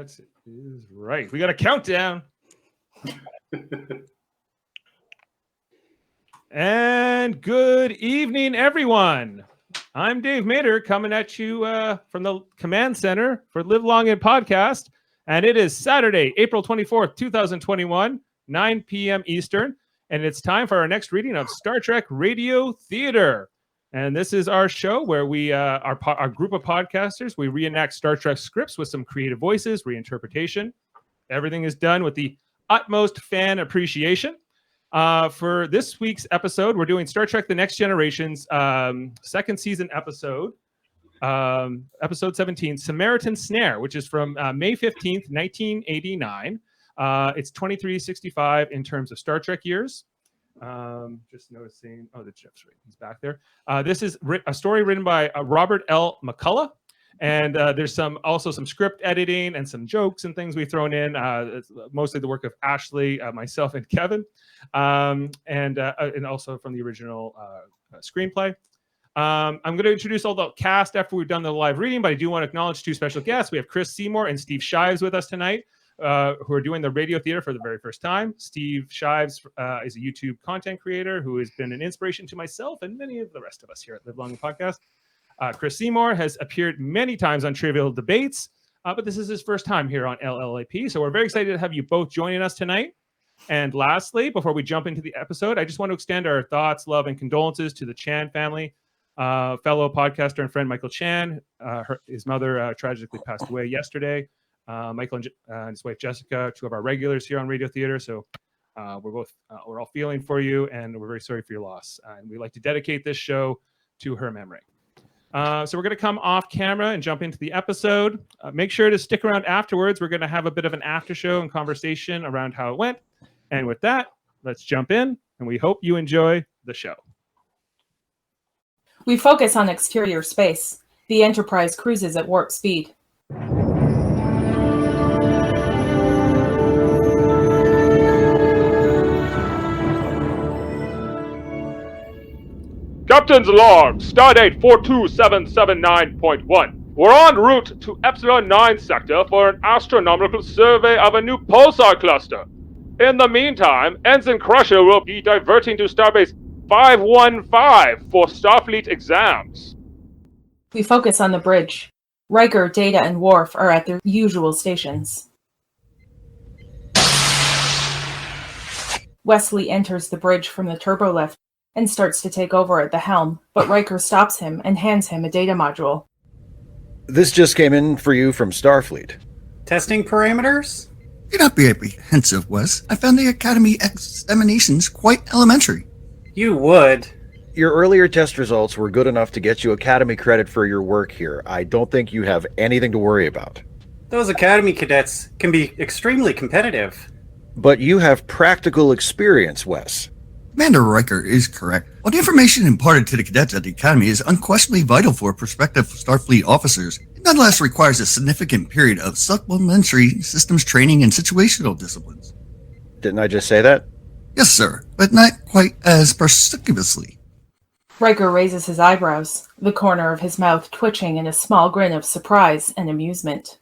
That is right. We got a countdown. And good evening, everyone. I'm Dave Mader coming at you from the command center for Live Long and Podcast. And it is Saturday, April 24th, 2021, 9 p.m. Eastern. And it's time for our next reading of Star Trek Radio Theater. And this is our show where we, our group of podcasters, we reenact Star Trek scripts with some creative voices, reinterpretation. Everything is done with the utmost fan appreciation. For this week's episode, we're doing Star Trek The Next Generation's second season episode, episode 17, Samaritan Snare, which is from May 15th, 1989. It's 2365 in terms of Star Trek years. Just noticing, the Jeff's right, he's back there. This is a story written by Robert L. McCullough. And there's also some script editing and some jokes and things we've thrown in. It's mostly the work of Ashley, myself, and Kevin, and also from the original screenplay. I'm going to introduce all the cast after we've done the live reading, but I do want to acknowledge two special guests. We have Chris Seymour and Steve Shives with us tonight, who are doing the radio theater for the very first time. Steve Shives is a YouTube content creator who has been an inspiration to myself and many of the rest of us here at Live Long and Podcast. Chris Seymour has appeared many times on Trivial Debates, but this is his first time here on LLAP. So we're very excited to have you both joining us tonight. And lastly, before we jump into the episode, I just want to extend our thoughts, love, and condolences to the Chan family. Fellow podcaster and friend Michael Chan, his mother tragically passed away yesterday. Michael and his wife Jessica, two of our regulars here on Radio Theater. So we're all feeling for you, and we're very sorry for your loss. And we'd like to dedicate this show to her memory. So we're going to come off camera and jump into the episode. Make sure to stick around afterwards. We're going to have a bit of an after show and conversation around how it went. And with that, let's jump in, and we hope you enjoy the show. We focus on exterior space. The Enterprise cruises at warp speed. Captain's log, stardate 42779.1. We're en route to Epsilon 9 sector for an astronomical survey of a new pulsar cluster. In the meantime, Ensign Crusher will be diverting to Starbase 515 for Starfleet exams. We focus on the bridge. Riker, Data, and Worf are at their usual stations. Wesley enters the bridge from the turbolift and starts to take over at the helm, but Riker stops him and hands him a data module. This just came in for you from Starfleet. Testing parameters? Do not be apprehensive, Wes. I found the Academy examinations quite elementary. You would. Your earlier test results were good enough to get you Academy credit for your work here. I don't think you have anything to worry about. Those Academy cadets can be extremely competitive. But you have practical experience, Wes. Commander Riker is correct. While the information imparted to the cadets at the Academy is unquestionably vital for prospective Starfleet officers, it nonetheless requires a significant period of supplementary systems training and situational disciplines. Didn't I just say that? Yes, sir, but not quite as perspicuously. Riker raises his eyebrows, the corner of his mouth twitching in a small grin of surprise and amusement.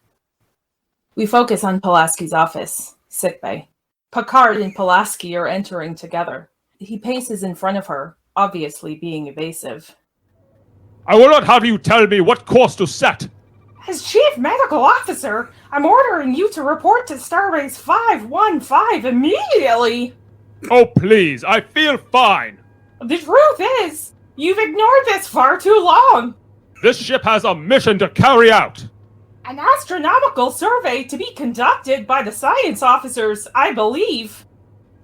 We focus on Pulaski's office, sickbay. Picard and Pulaski are entering together. He paces in front of her, obviously being evasive. I will not have you tell me what course to set. As Chief Medical Officer, I'm ordering you to report to Starbase 515 immediately! Oh, please, I feel fine. The truth is, you've ignored this far too long. This ship has a mission to carry out. An astronomical survey to be conducted by the science officers, I believe.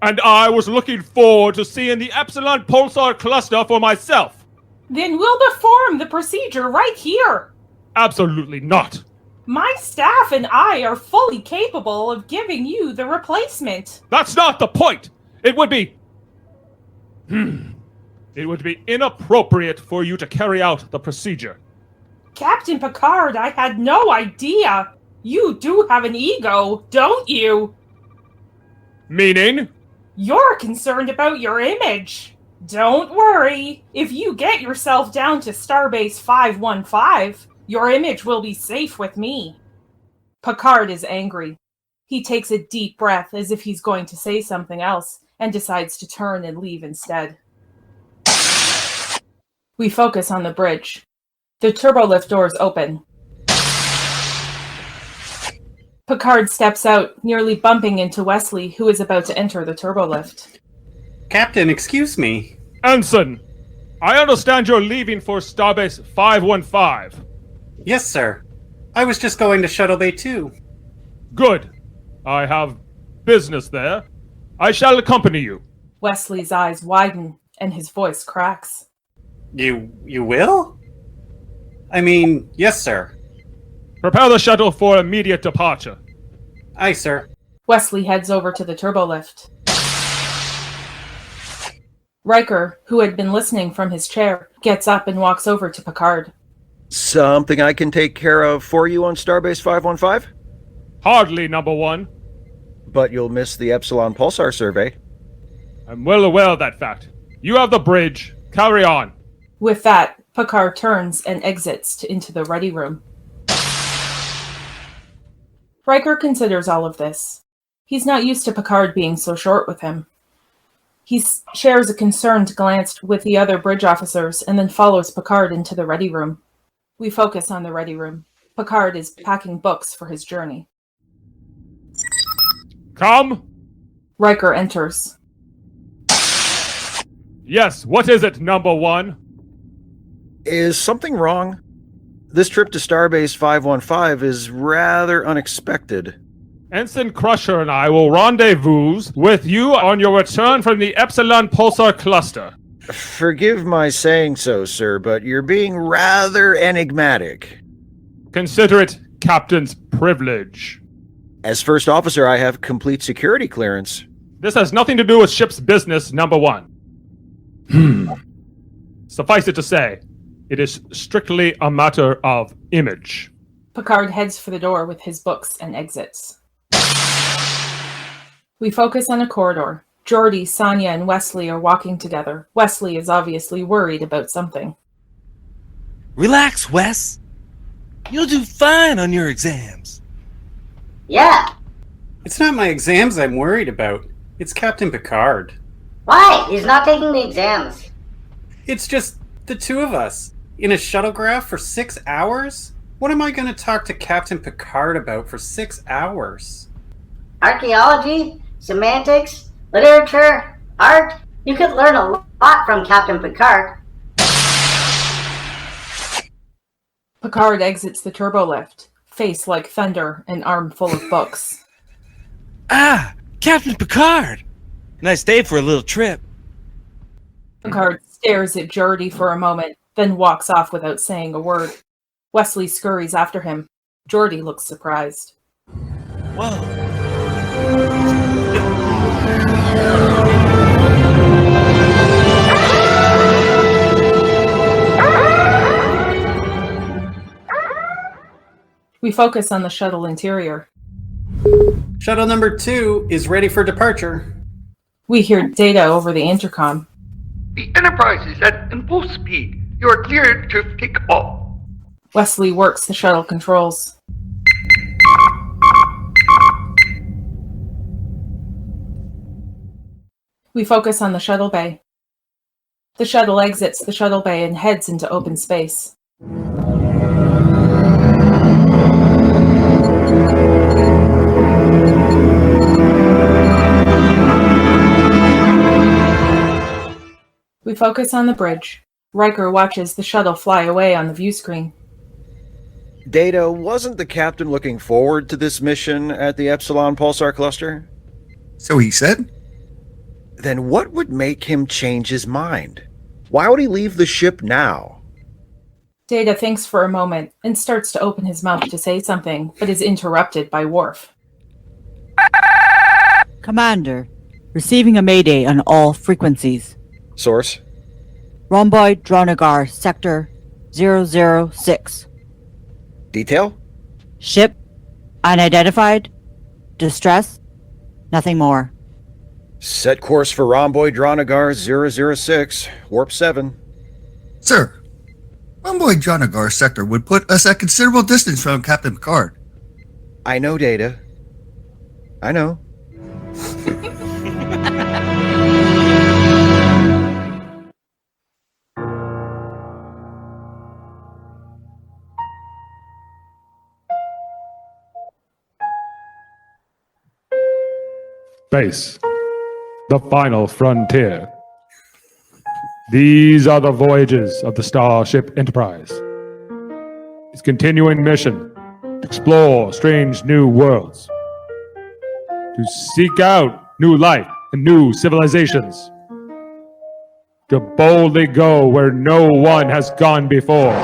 And I was looking forward to seeing the Epsilon Pulsar cluster for myself. Then we'll perform the procedure right here. Absolutely not. My staff and I are fully capable of giving you the replacement. That's not the point! It would be... It would be inappropriate for you to carry out the procedure. Captain Picard, I had no idea. You do have an ego, don't you? Meaning? You're concerned about your image. Don't worry. If you get yourself down to Starbase 515, your image will be safe with me. Picard is angry. He takes a deep breath as if he's going to say something else and decides to turn and leave instead. We focus on the bridge. The turbolift doors open. Picard steps out, nearly bumping into Wesley, who is about to enter the turbolift. Captain, excuse me. Ensign, I understand you're leaving for Starbase 515. Yes, sir. I was just going to Shuttle Bay 2. Good. I have business there. I shall accompany you. Wesley's eyes widen and his voice cracks. You will? I mean, yes, sir. Prepare the shuttle for immediate departure. Aye, sir. Wesley heads over to the turbolift. Riker, who had been listening from his chair, gets up and walks over to Picard. Something I can take care of for you on Starbase 515? Hardly, number one. But you'll miss the Epsilon Pulsar survey. I'm well aware of that fact. You have the bridge. Carry on. With that, Picard turns and exits into the ready room. Riker considers all of this. He's not used to Picard being so short with him. He shares a concerned glance with the other bridge officers and then follows Picard into the ready room. We focus on the ready room. Picard is packing books for his journey. Come. Riker enters. Yes, what is it, number one? Is something wrong? This trip to Starbase 515 is rather unexpected. Ensign Crusher and I will rendezvous with you on your return from the Epsilon Pulsar Cluster. Forgive my saying so, sir, but you're being rather enigmatic. Consider it Captain's privilege. As first officer, I have complete security clearance. This has nothing to do with ship's business, number one. Suffice it to say, it is strictly a matter of image. Picard heads for the door with his books and exits. We focus on a corridor. Geordi, Sonya, and Wesley are walking together. Wesley is obviously worried about something. Relax, Wes. You'll do fine on your exams. Yeah. It's not my exams I'm worried about. It's Captain Picard. Why? He's not taking the exams. It's just the two of us. In a shuttlecraft for 6 hours? What am I going to talk to Captain Picard about for 6 hours? Archaeology? Semantics? Literature? Art? You could learn a lot from Captain Picard. Picard exits the turbolift, face like thunder and arm full of books. Ah, Captain Picard! Nice day for a little trip. Picard stares at Geordi for a moment, then walks off without saying a word. Wesley scurries after him. Geordi looks surprised. Whoa. We focus on the shuttle interior. Shuttle number 2 is ready for departure. We hear data over the intercom. The Enterprise is at full speed. You are cleared to take off. Wesley works the shuttle controls. We focus on the shuttle bay. The shuttle exits the shuttle bay and heads into open space. We focus on the bridge. Riker watches the shuttle fly away on the view screen. Data, wasn't the captain looking forward to this mission at the Epsilon Pulsar Cluster? So he said? Then what would make him change his mind? Why would he leave the ship now? Data thinks for a moment and starts to open his mouth to say something, but is interrupted by Worf. Commander, receiving a mayday on all frequencies. Source? Rhomboid Dronagar, Sector 006. Detail? Ship unidentified. Distress. Nothing more. Set course for Rhomboid Dronagar 006, Warp 7. Sir, Rhomboid Dronagar sector would put us at considerable distance from Captain Picard. I know, Data. I know. Space, the final frontier. These are the voyages of the Starship Enterprise. Its continuing mission: to explore strange new worlds, to seek out new life and new civilizations, to boldly go where no one has gone before.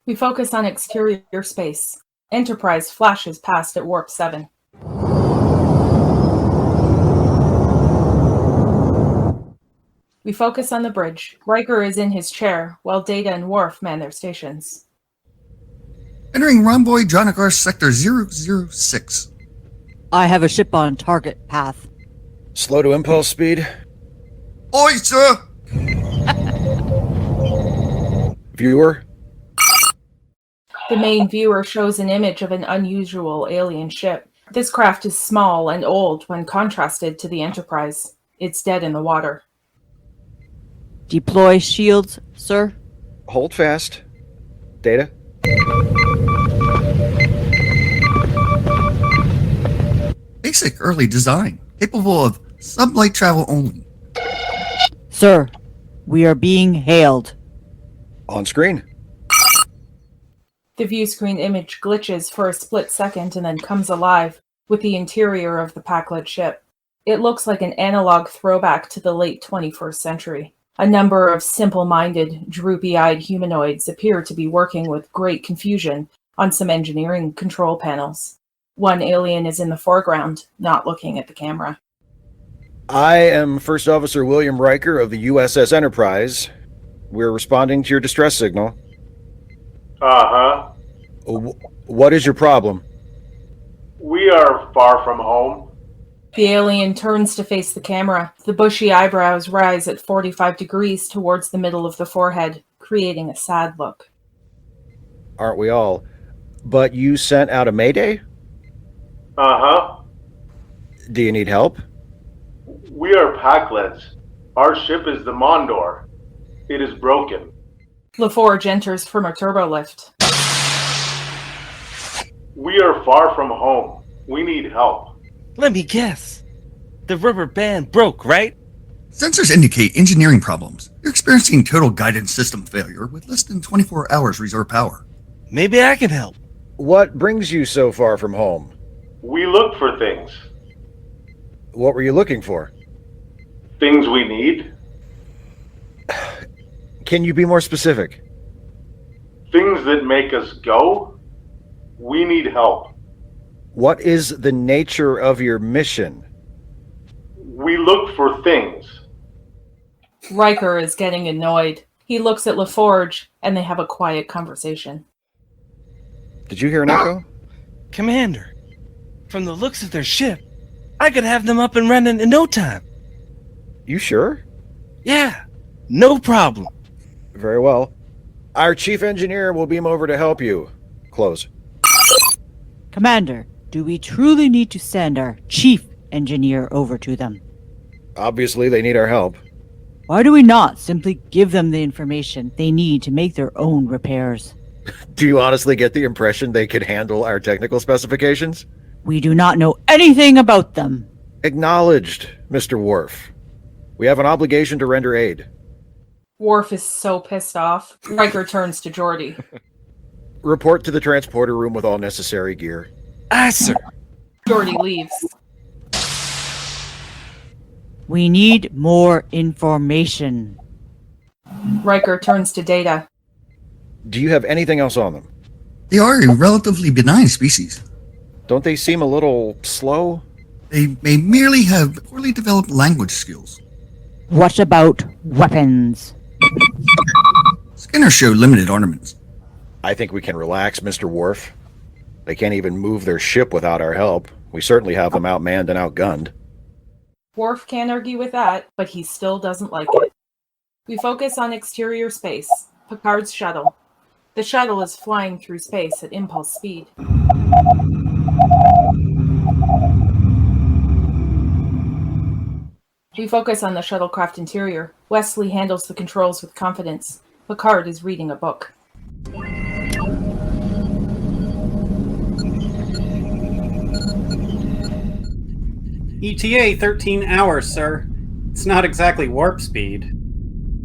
We focus on exterior space. Enterprise flashes past at warp 7. We focus on the bridge. Riker is in his chair, while Data and Worf man their stations. Entering Rhomboid Jonagar Sector 006. I have a ship on target path. Slow to impulse speed. Oi, sir! Viewer. The main viewer shows an image of an unusual alien ship. This craft is small and old when contrasted to the Enterprise. It's dead in the water. Deploy shields, sir. Hold fast. Data. Basic early design, capable of sublight travel only. Sir, we are being hailed. On screen. The view screen image glitches for a split second and then comes alive with the interior of the Packlet ship. It looks like an analog throwback to the late 21st century. A number of simple-minded, droopy-eyed humanoids appear to be working with great confusion on some engineering control panels. One alien is in the foreground, not looking at the camera. I am First Officer William Riker of the USS Enterprise. We're responding to your distress signal. Uh-huh. What is your problem? We are far from home. The alien turns to face the camera. The bushy eyebrows rise at 45 degrees towards the middle of the forehead, creating a sad look. Aren't we all? But you sent out a mayday? Uh-huh. Do you need help? We are Packlets. Our ship is the Mondor. It is broken. LaForge enters from a turbolift. We are far from home. We need help. Let me guess. The rubber band broke, right? Sensors indicate engineering problems. You're experiencing total guidance system failure with less than 24 hours reserve power. Maybe I can help. What brings you so far from home? We look for things. What were you looking for? Things we need. Can you be more specific? Things that make us go. We need help. What is the nature of your mission? We look for things. Riker is getting annoyed. He looks at LaForge, and they have a quiet conversation. Did you hear an echo? Commander, from the looks of their ship, I could have them up and running in no time. You sure? Yeah, no problem. Very well. Our chief engineer will beam over to help you. Close. Commander, do we truly need to send our chief engineer over to them? Obviously, they need our help. Why do we not simply give them the information they need to make their own repairs? Do you honestly get the impression they could handle our technical specifications? We do not know anything about them. Acknowledged, Mr. Worf. We have an obligation to render aid. Worf is so pissed off. Riker turns to Geordi. Report to the transporter room with all necessary gear. Aye, sir. Geordi leaves. We need more information. Riker turns to Data. Do you have anything else on them? They are a relatively benign species. Don't they seem a little slow? They may merely have poorly developed language skills. What about weapons? Scanners show limited ornaments. I think we can relax, Mr. Worf. They can't even move their ship without our help. We certainly have them outmanned and outgunned. Worf can't argue with that, but he still doesn't like it. We focus on exterior space, Picard's shuttle. The shuttle is flying through space at impulse speed. We focus on the shuttlecraft interior. Wesley handles the controls with confidence. Picard is reading a book. ETA 13 hours, sir. It's not exactly warp speed.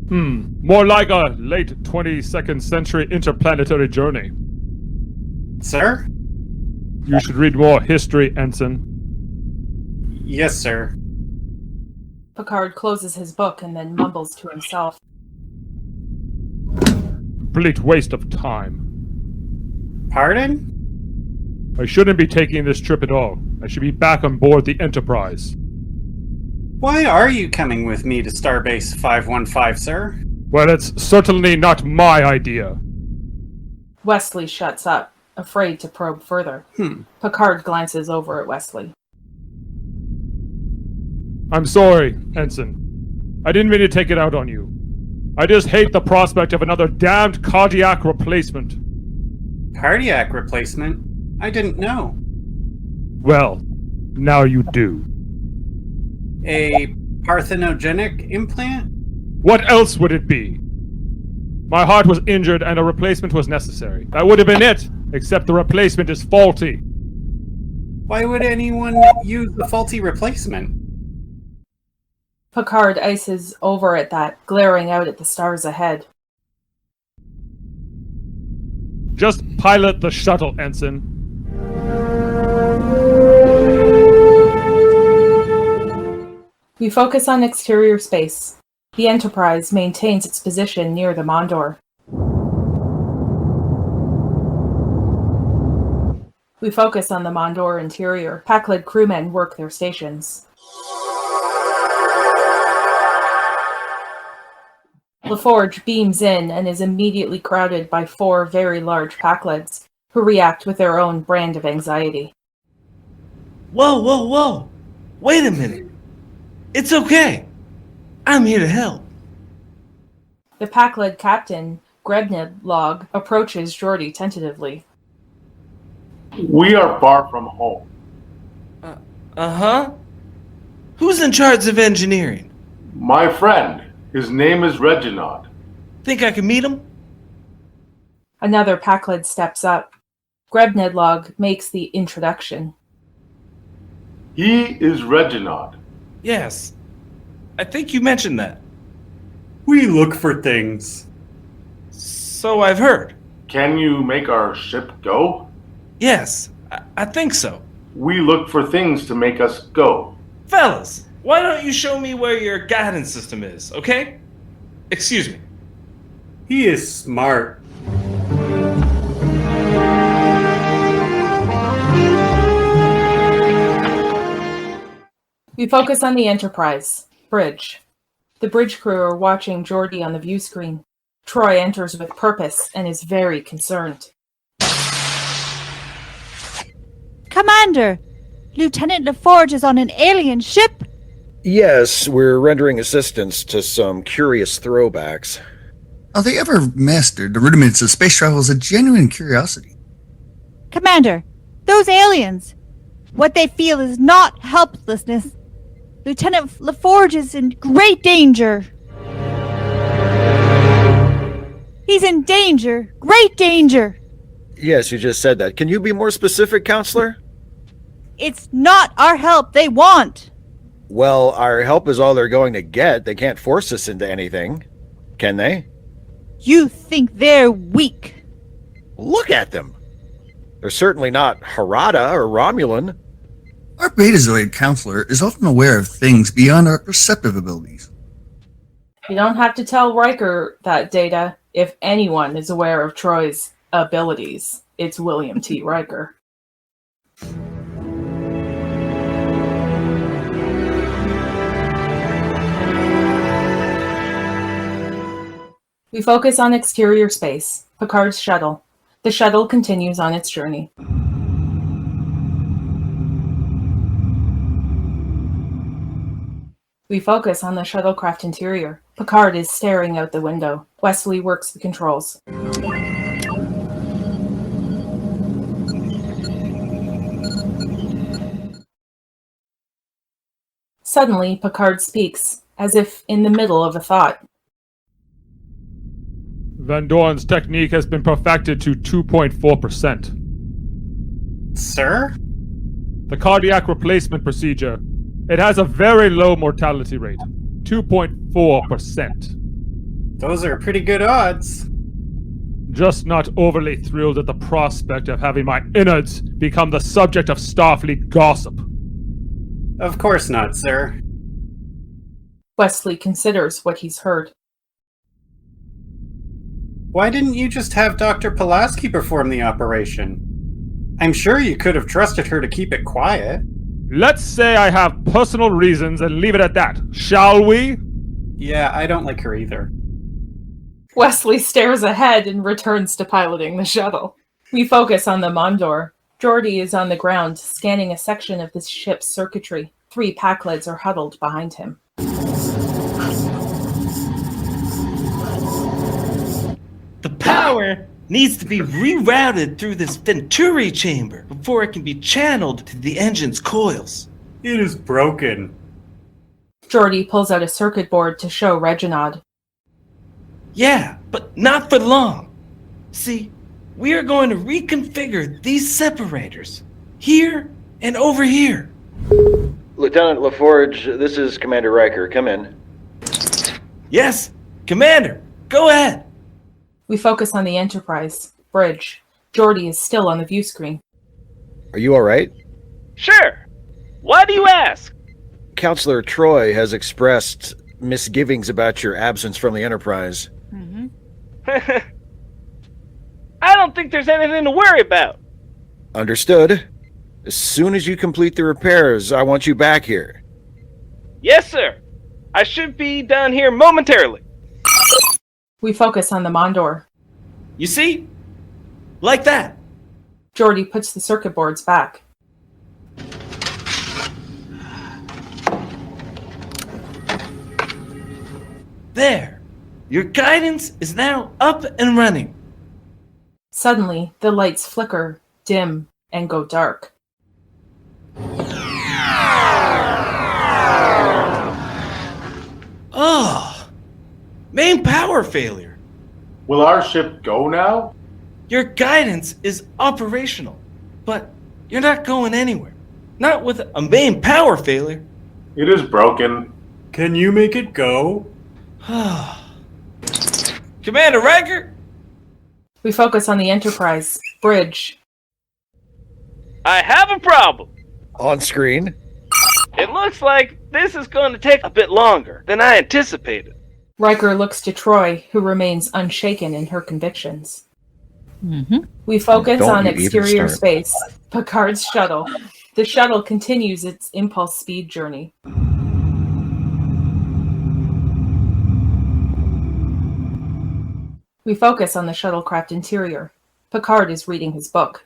More like a late 22nd century interplanetary journey. Sir? You should read more history, Ensign. Yes, sir. Picard closes his book and then mumbles to himself. Complete waste of time. Pardon? I shouldn't be taking this trip at all. I should be back on board the Enterprise. Why are you coming with me to Starbase 515, sir? Well, it's certainly not my idea. Wesley shuts up, afraid to probe further. Picard glances over at Wesley. I'm sorry, Ensign. I didn't mean to take it out on you. I just hate the prospect of another damned cardiac replacement. Cardiac replacement? I didn't know. Well, now you do. A parthenogenic implant? What else would it be? My heart was injured and a replacement was necessary. That would have been it, except the replacement is faulty. Why would anyone use a faulty replacement? Picard ices over at that, glaring out at the stars ahead. Just pilot the shuttle, Ensign. We focus on exterior space. The Enterprise maintains its position near the Mondor. We focus on the Mondor interior. Pakled crewmen work their stations. LaForge beams in and is immediately crowded by 4 very large Pakleds, who react with their own brand of anxiety. Whoa. Wait a minute. It's okay. I'm here to help. The Pakled captain, Grebnedlog, approaches Geordi tentatively. We are far from home. Uh-huh. Who's in charge of engineering? My friend. His name is Reginald. Think I can meet him? Another Pakled steps up. Grebnedlog makes the introduction. He is Reginald. Yes. I think you mentioned that. We look for things. So I've heard. Can you make our ship go? Yes, I think so. We look for things to make us go. Fellas, why don't you show me where your guidance system is, okay? Excuse me. He is smart. We focus on the Enterprise. Bridge. The bridge crew are watching Geordi on the view screen. Troi enters with purpose and is very concerned. Commander! Lieutenant LaForge is on an alien ship! Yes, we're rendering assistance to some curious throwbacks. How they ever mastered the rudiments of space travel is a genuine curiosity. Commander, those aliens! What they feel is not helplessness. Lieutenant LaForge is in great danger. He's in danger. Great danger. Yes, you just said that. Can you be more specific, Counselor? It's not our help they want. Well, our help is all they're going to get. They can't force us into anything. Can they? You think they're weak. Look at them. They're certainly not Harada or Romulan. Our Betazoid counselor is often aware of things beyond our perceptive abilities. You don't have to tell Riker that, Data. If anyone is aware of Troi's abilities, it's William T. Riker. We focus on exterior space, Picard's shuttle. The shuttle continues on its journey. We focus on the shuttlecraft interior. Picard is staring out the window. Wesley works the controls. Suddenly, Picard speaks, as if in the middle of a thought. Van Doren's technique has been perfected to 2.4%. Sir? The cardiac replacement procedure. It has a very low mortality rate. 2.4%. Those are pretty good odds. Just not overly thrilled at the prospect of having my innards become the subject of Starfleet gossip. Of course not, sir. Wesley considers what he's heard. Why didn't you just have Dr. Pulaski perform the operation? I'm sure you could have trusted her to keep it quiet. Let's say I have personal reasons and leave it at that, shall we? Yeah, I don't like her either. Wesley stares ahead and returns to piloting the shuttle. We focus on the Mondor. Geordi is on the ground, scanning a section of the ship's circuitry. 3 Packleads are huddled behind him. The power needs to be rerouted through this Venturi chamber before it can be channeled to the engine's coils. It is broken. Geordi pulls out a circuit board to show Reginald. Yeah, but not for long. See, we are going to reconfigure these separators. Here and over here. Lieutenant LaForge, this is Commander Riker. Come in. Yes, Commander, go ahead. We focus on the Enterprise. Bridge. Geordi is still on the view screen. Are you all right? Sure. Why do you ask? Counselor Troi has expressed misgivings about your absence from the Enterprise. I don't think there's anything to worry about. Understood. As soon as you complete the repairs, I want you back here. Yes, sir. I should be down here momentarily. We focus on the Mondor. You see? Like that. Geordi puts the circuit boards back. There. Your guidance is now up and running. Suddenly, the lights flicker, dim, and go dark. Oh, main power failure. Will our ship go now? Your guidance is operational, but you're not going anywhere. Not with a main power failure. It is broken. Can you make it go? Commander Riker? We focus on the Enterprise. Bridge. I have a problem. On screen. It looks like this is going to take a bit longer than I anticipated. Riker looks to Troi, who remains unshaken in her convictions. Mm-hmm. We focus Don't on you even exterior start. space. Picard's shuttle. The shuttle continues its impulse speed journey. We focus on the shuttlecraft interior. Picard is reading his book.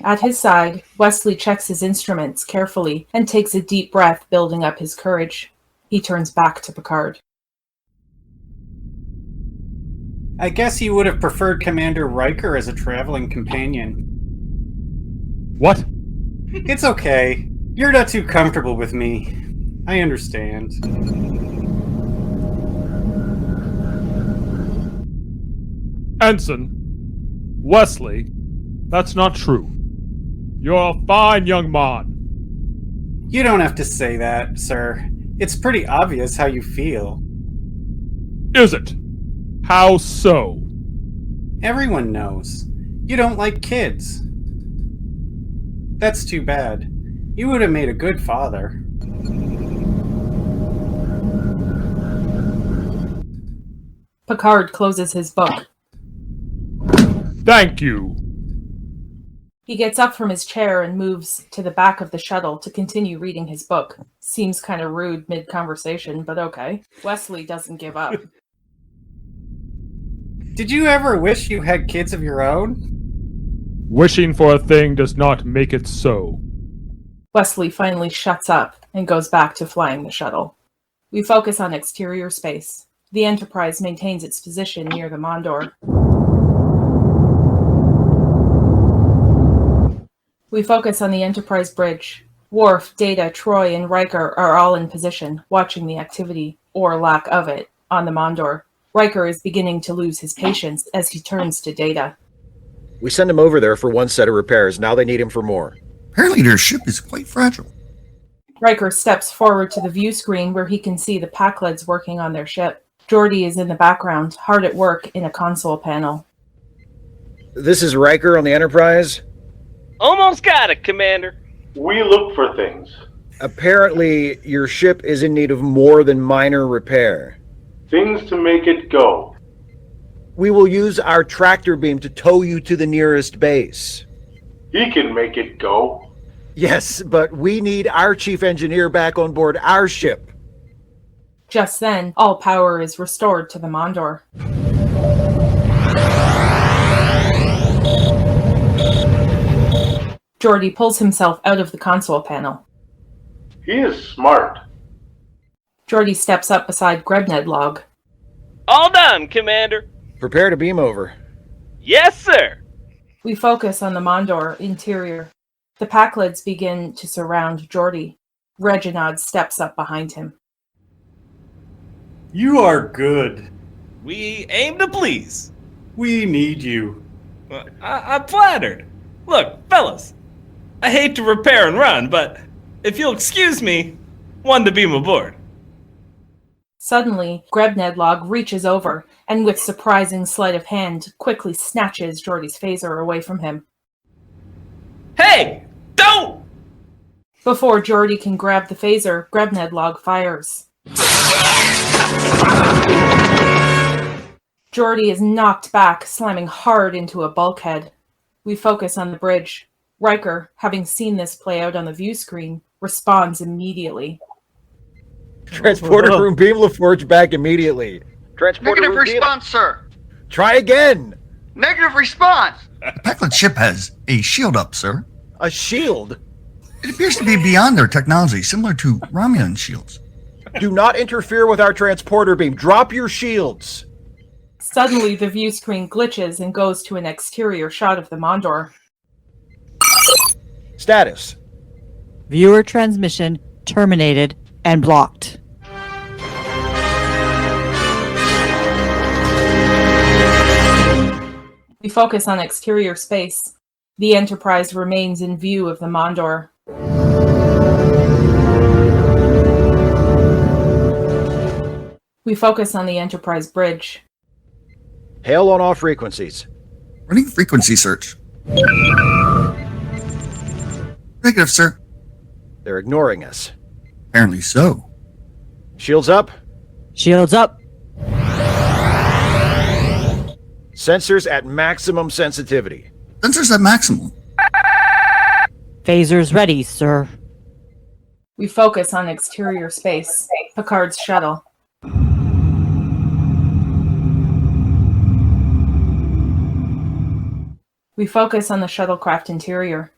At his side, Wesley checks his instruments carefully and takes a deep breath, building up his courage. He turns back to Picard. I guess you would have preferred Commander Riker as a traveling companion. What? It's okay. You're not too comfortable with me. I understand. Ensign, Wesley, that's not true. You're a fine young man. You don't have to say that, sir. It's pretty obvious how you feel. Is it? How so? Everyone knows. You don't like kids. That's too bad. You would have made a good father. Picard closes his book. Thank you. He gets up from his chair and moves to the back of the shuttle to continue reading his book. Seems kind of rude mid-conversation, but okay. Wesley doesn't give up. Did you ever wish you had kids of your own? Wishing for a thing does not make it so. Wesley finally shuts up and goes back to flying the shuttle. We focus on exterior space. The Enterprise maintains its position near the Mondor. We focus on the Enterprise bridge. Worf, Data, Troi, and Riker are all in position, watching the activity, or lack of it, on the Mondor. Riker is beginning to lose his patience as he turns to Data. We send him over there for one set of repairs. Now they need him for more. Apparently their ship is quite fragile. Riker steps forward to the view screen where he can see the Pakleds working on their ship. Geordi is in the background, hard at work in a console panel. This is Riker on the Enterprise. Almost got it, Commander. We look for things. Apparently, your ship is in need of more than minor repair. Things to make it go. We will use our tractor beam to tow you to the nearest base. He can make it go. Yes, but we need our chief engineer back on board our ship. Just then, all power is restored to the Mondor. Geordi pulls himself out of the console panel. He is smart. Geordi steps up beside Grebnedlog. All done, Commander. Prepare to beam over. Yes, sir. We focus on the Mondor interior. The Pakleds begin to surround Geordi. Reginald steps up behind him. You are good. We aim to please. We need you. Well, I'm flattered. Look, fellas, I hate to repair and run, but if you'll excuse me, one to beam aboard. Suddenly, Grebnedlog reaches over and with surprising sleight of hand quickly snatches Geordi's phaser away from him. Hey, don't! Before Geordi can grab the phaser, Grebnedlog fires. Geordi is knocked back, slamming hard into a bulkhead. We focus on the bridge. Riker, having seen this play out on the view screen, responds immediately. Transporter room beam LaForge back immediately. Transporter Negative room beam. response, sir. Try again. Negative response. The Packlet ship has a shield up, sir. A shield? It appears to be beyond their technology, similar to Romulan shields. Do not interfere with our transporter beam. Drop your shields. Suddenly, the view screen glitches and goes to an exterior shot of the Mondor. Status. Viewer transmission terminated and blocked. We focus on exterior space. The Enterprise remains in view of the Mondor. We focus on the Enterprise bridge. Hail on all frequencies. Running frequency search. Negative, sir. They're ignoring us. Apparently so. Shields up. Shields up. Sensors at maximum sensitivity. Sensors at maximum. Phasers ready, sir. We focus on exterior space. Picard's shuttle. We focus on the shuttlecraft interior.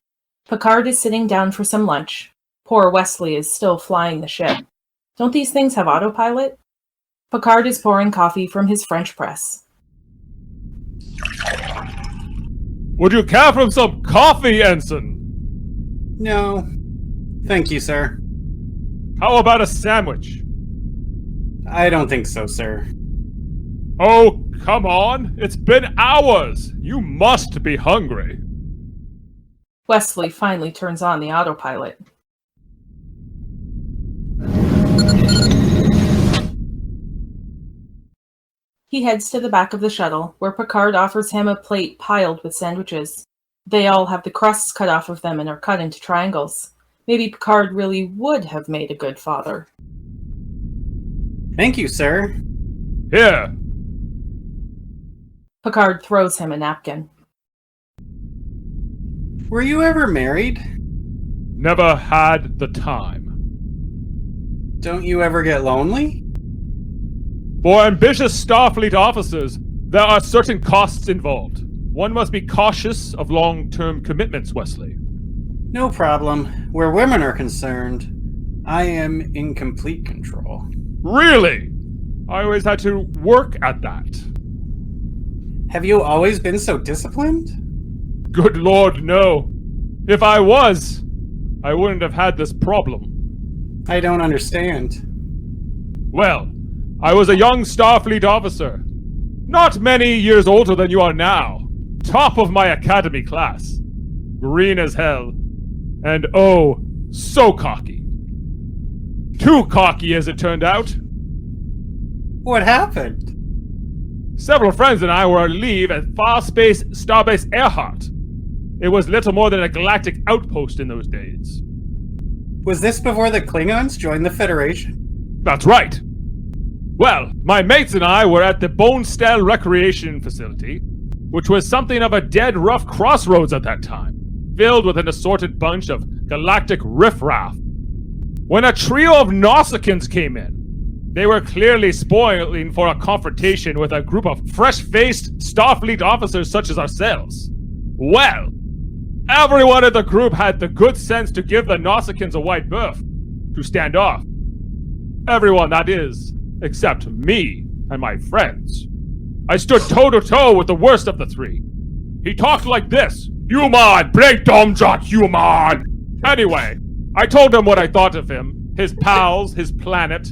Picard is sitting down for some lunch. Poor Wesley is still flying the ship. Don't these things have autopilot? Picard is pouring coffee from his French press. Would you care for some coffee, Ensign? No. Thank you, sir. How about a sandwich? I don't think so, sir. Oh, come on. It's been hours. You must be hungry. Wesley finally turns on the autopilot. He heads to the back of the shuttle, where Picard offers him a plate piled with sandwiches. They all have the crusts cut off of them and are cut into triangles. Maybe Picard really would have made a good father. Thank you, sir. Here. Picard throws him a napkin. Were you ever married? Never had the time. Don't you ever get lonely? For ambitious Starfleet officers, there are certain costs involved. One must be cautious of long-term commitments, Wesley. No problem. Where women are concerned, I am in complete control. Really? I always had to work at that. Have you always been so disciplined? Good Lord, no. If I was, I wouldn't have had this problem. I don't understand. Well, I was a young Starfleet officer. Not many years older than you are now. Top of my academy class. Green as hell. And oh, so cocky. Too cocky, as it turned out. What happened? Several friends and I were on leave at Far-Space Starbase Earhart. It was little more than a galactic outpost in those days. Was this before the Klingons joined the Federation? That's right. Well, my mates and I were at the Bonestell Recreation Facility, which was something of a dead rough crossroads at that time, filled with an assorted bunch of galactic riffraff. When a trio of Nausicaans came in, they were clearly spoiling for a confrontation with a group of fresh-faced Starfleet officers such as ourselves. Well, everyone in the group had the good sense to give the Nausicaans a wide berth, to stand off. Everyone, that is, except me and my friends. I stood toe-to-toe with the worst of the three. He talked like this: "Human, break dumb shot, human!" Anyway, I told him what I thought of him, his pals, his planet,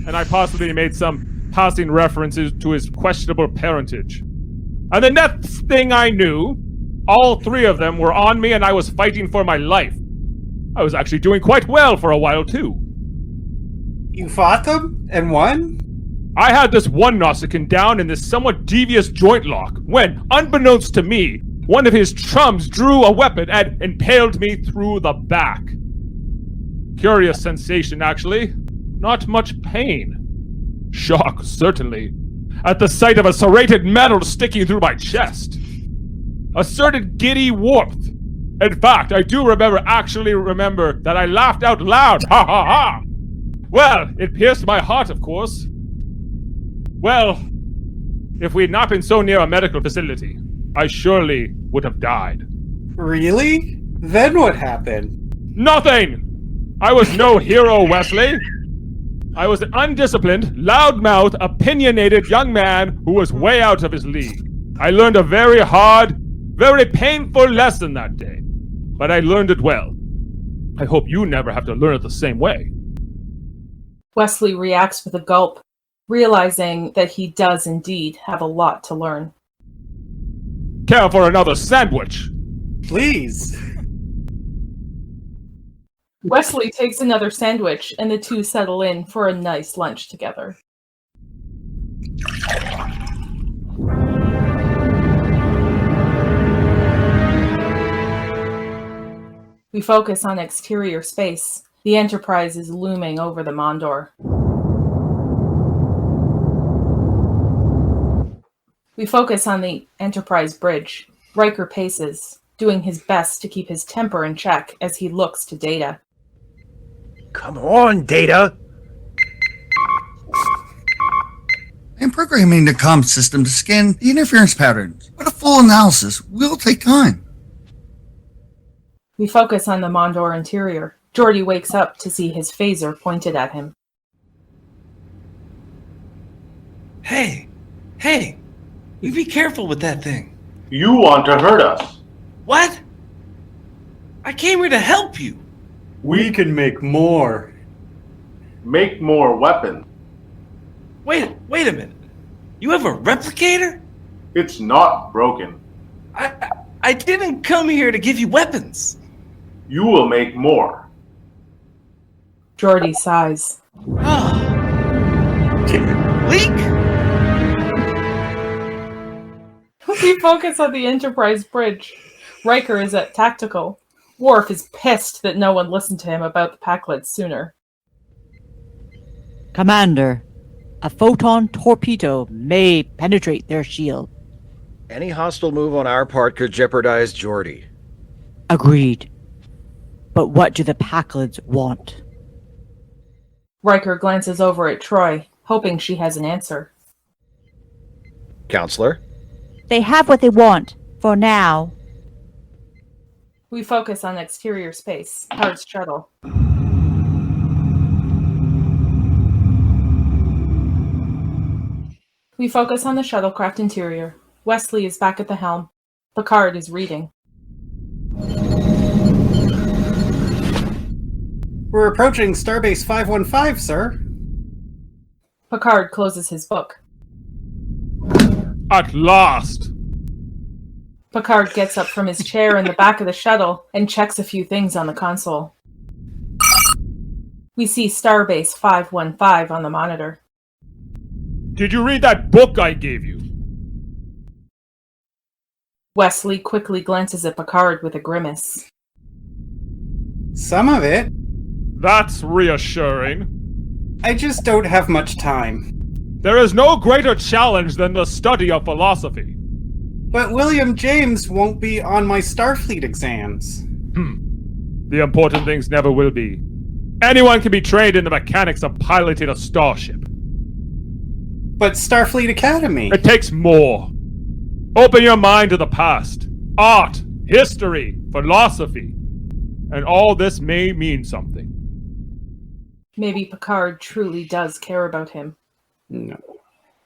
and I possibly made some passing references to his questionable parentage. And the next thing I knew, all three of them were on me and I was fighting for my life. I was actually doing quite well for a while, too. You fought them and won? I had this one Nausicaan down in this somewhat devious joint lock when, unbeknownst to me, one of his chums drew a weapon and impaled me through the back. Curious sensation, actually. Not much pain. Shock, certainly, at the sight of a serrated metal sticking through my chest. A certain giddy warmth. In fact, I do remember that I laughed out loud. Ha ha ha! Well, it pierced my heart, of course. Well, if we had not been so near a medical facility, I surely would have died. Really? Then what happened? Nothing! I was no hero, Wesley. I was an undisciplined, loudmouth, opinionated young man who was way out of his league. I learned a very hard, very painful lesson that day, but I learned it well. I hope you never have to learn it the same way. Wesley reacts with a gulp, realizing that he does indeed have a lot to learn. Care for another sandwich? Please. Wesley takes another sandwich, and the two settle in for a nice lunch together. We focus on exterior space. The Enterprise is looming over the Mondor. We focus on the Enterprise bridge. Riker paces, doing his best to keep his temper in check as he looks to Data. Come on, Data! I'm programming the comm system to scan the interference patterns, but a full analysis will take time. We focus on the Mondor interior. Geordi wakes up to see his phaser pointed at him. Hey, you be careful with that thing. You want to hurt us. What? I came here to help you. We can make more. Make more weapons. Wait a minute. You have a replicator? It's not broken. I didn't come here to give you weapons. You will make more. Geordi sighs. Leak? We focus on the Enterprise bridge. Riker is at tactical. Worf is pissed that no one listened to him about the Pakleds sooner. Commander, a photon torpedo may penetrate their shield. Any hostile move on our part could jeopardize Geordi. Agreed. But what do the Packlids want? Riker glances over at Troi, hoping she has an answer. Counselor? They have what they want, for now. We focus on exterior space, Picard's shuttle. We focus on the shuttlecraft interior. Wesley is back at the helm. Picard is reading. We're approaching Starbase 515, sir. Picard closes his book. At last! Picard gets up from his chair in the back of the shuttle and checks a few things on the console. We see Starbase 515 on the monitor. Did you read that book I gave you? Wesley quickly glances at Picard with a grimace. Some of it. That's reassuring. I just don't have much time. There is no greater challenge than the study of philosophy. But William James won't be on my Starfleet exams. The important things never will be. Anyone can be trained in the mechanics of piloting a starship. But Starfleet Academy. It takes more. Open your mind to the past. Art, history, philosophy. And all this may mean something. Maybe Picard truly does care about him. No.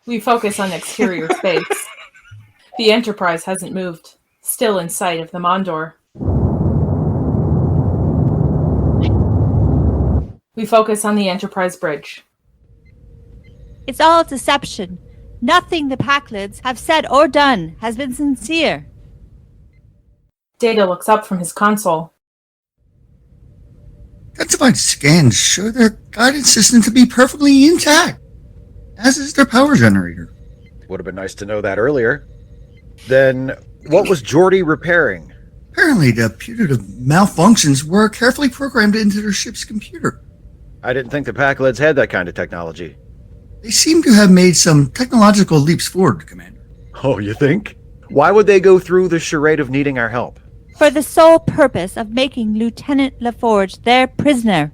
We focus on exterior space. The Enterprise hasn't moved, still in sight of the Mondor. We focus on the Enterprise bridge. It's all deception. Nothing the Packlids have said or done has been sincere. Data looks up from his console. Densified scans show their guidance system to be perfectly intact, as is their power generator. Would have been nice to know that earlier. Then, what was Geordi repairing? Apparently, the putative malfunctions were carefully programmed into their ship's computer. I didn't think the Packlids had that kind of technology. They seem to have made some technological leaps forward, Commander. Oh, you think? Why would they go through the charade of needing our help? For the sole purpose of making Lieutenant LaForge their prisoner.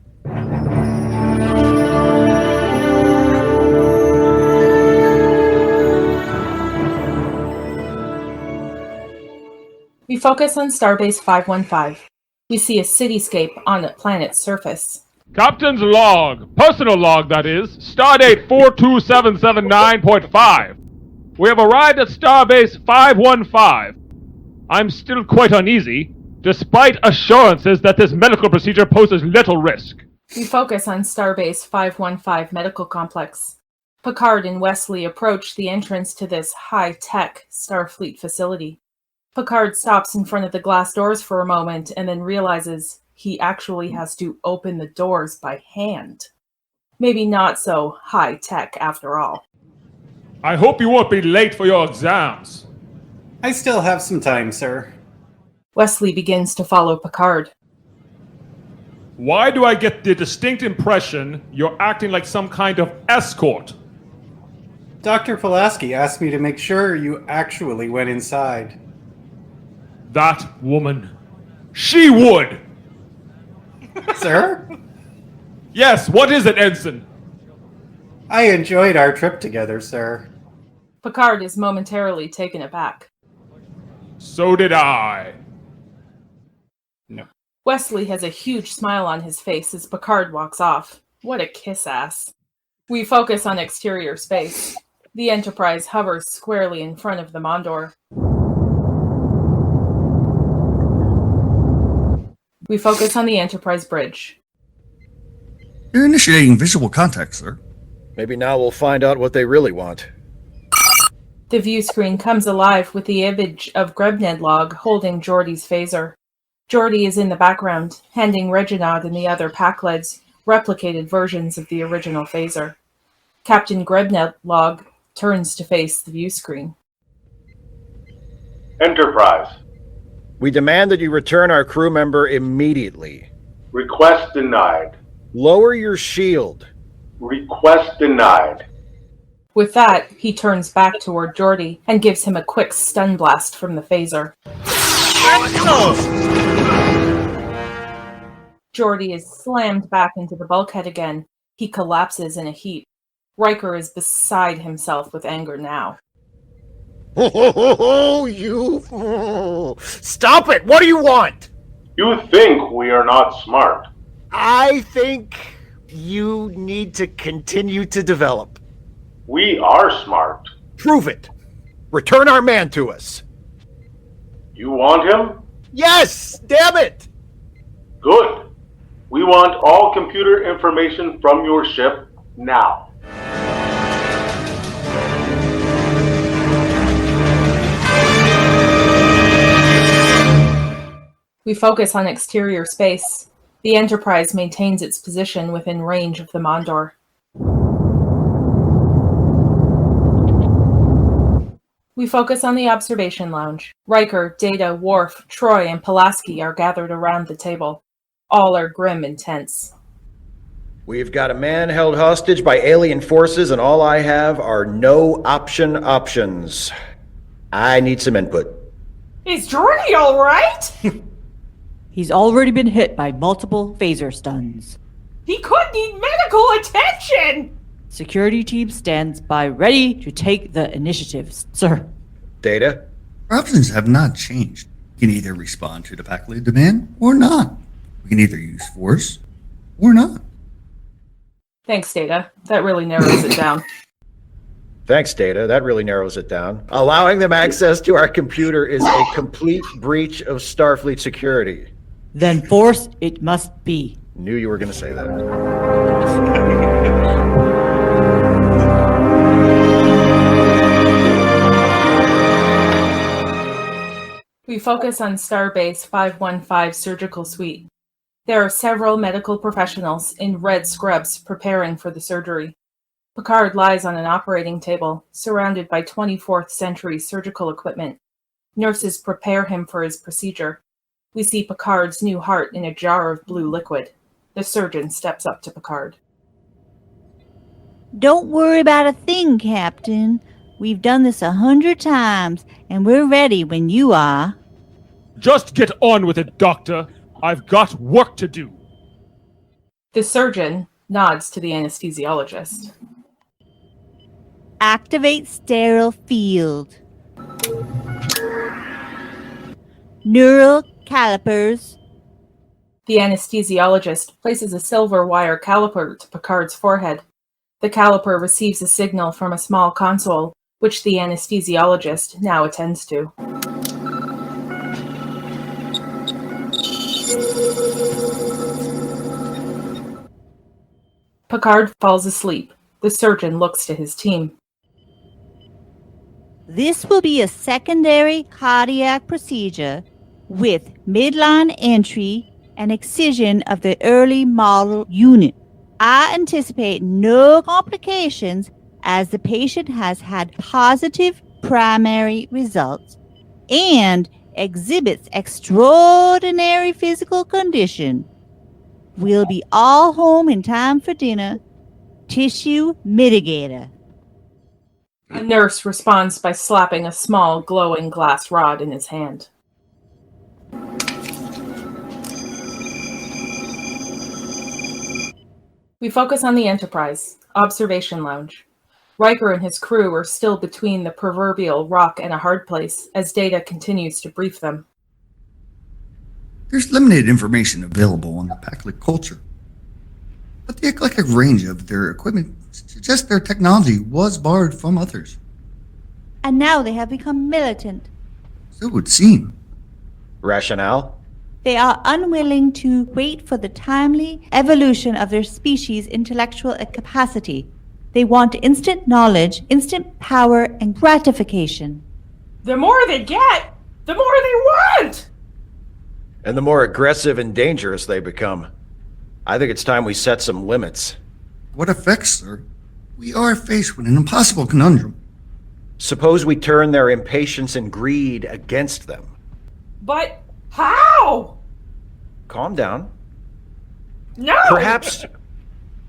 We focus on Starbase 515. We see a cityscape on the planet's surface. Captain's log. Personal log, that is. Stardate 42779.5. We have arrived at Starbase 515. I'm still quite uneasy, despite assurances that this medical procedure poses little risk. We focus on Starbase 515 medical complex. Picard and Wesley approach the entrance to this high-tech Starfleet facility. Picard stops in front of the glass doors for a moment and then realizes he actually has to open the doors by hand. Maybe not so high-tech after all. I hope you won't be late for your exams. I still have some time, sir. Wesley begins to follow Picard. Why do I get the distinct impression you're acting like some kind of escort? Dr. Pulaski asked me to make sure you actually went inside. That woman. She would! Sir? Yes, what is it, Ensign? I enjoyed our trip together, sir. Picard is momentarily taken aback. So did I. No. Wesley has a huge smile on his face as Picard walks off. What a kiss ass. We focus on exterior space. The Enterprise hovers squarely in front of the Mondor. We focus on the Enterprise bridge. You're initiating visual contact, sir. Maybe now we'll find out what they really want. The view screen comes alive with the image of Grebnedlog holding Geordi's phaser. Geordi is in the background, handing Reginald and the other Packlids replicated versions of the original phaser. Captain Grebnedlog turns to face the view screen. Enterprise. We demand that you return our crew member immediately. Request denied. Lower your shield. Request denied. With that, he turns back toward Geordi and gives him a quick stun blast from the phaser. Geordi is slammed back into the bulkhead again. He collapses in a heap. Riker is beside himself with anger now. Oh, Stop it! What do you want? You think we are not smart. I think you need to continue to develop. We are smart. Prove it. Return our man to us. You want him? Yes! Damn it! Good. We want all computer information from your ship now. We focus on exterior space. The Enterprise maintains its position within range of the Mondor. We focus on the observation lounge. Riker, Data, Worf, Troi, and Pulaski are gathered around the table. All are grim and tense. We've got a man held hostage by alien forces, and all I have are no options. I need some input. Is Geordi all right? He's already been hit by multiple phaser stuns. He could need medical attention! Security team stands by ready to take the initiative, sir. Data? Our options have not changed. We can either respond to the faculty demand or not. We can either use force or not. Thanks, Data. That really narrows it down. Thanks, Data. That really narrows it down. Allowing them access to our computer is a complete breach of Starfleet security. Then force it must be. Knew you were going to say that. We focus on Starbase 515 Surgical Suite. There are several medical professionals in red scrubs preparing for the surgery. Picard lies on an operating table, surrounded by 24th century surgical equipment. Nurses prepare him for his procedure. We see Picard's new heart in a jar of blue liquid. The surgeon steps up to Picard. Don't worry about a thing, Captain. We've done this 100 times, and we're ready when you are. Just get on with it, Doctor. I've got work to do. The surgeon nods to the anesthesiologist. Activate sterile field. Neural calipers. The anesthesiologist places a silver wire caliper to Picard's forehead. The caliper receives a signal from a small console, which the anesthesiologist now attends to. Picard falls asleep. The surgeon looks to his team. This will be a secondary cardiac procedure with midline entry and excision of the early model unit. I anticipate no complications as the patient has had positive primary results and exhibits extraordinary physical condition. We'll be all home in time for dinner. Tissue mitigator. A nurse responds by slapping a small glowing glass rod in his hand. We focus on the Enterprise, observation lounge. Riker and his crew are still between the proverbial rock and a hard place as Data continues to brief them. There's limited information available on the Packlet culture, but the eclectic range of their equipment suggests their technology was borrowed from others. And now they have become militant. So it would seem. Rationale? They are unwilling to wait for the timely evolution of their species' intellectual capacity. They want instant knowledge, instant power, and gratification. The more they get, the more they want! And the more aggressive and dangerous they become. I think it's time we set some limits. What effects, sir? We are faced with an impossible conundrum. Suppose we turn their impatience and greed against them. But how? Calm down. No! Perhaps...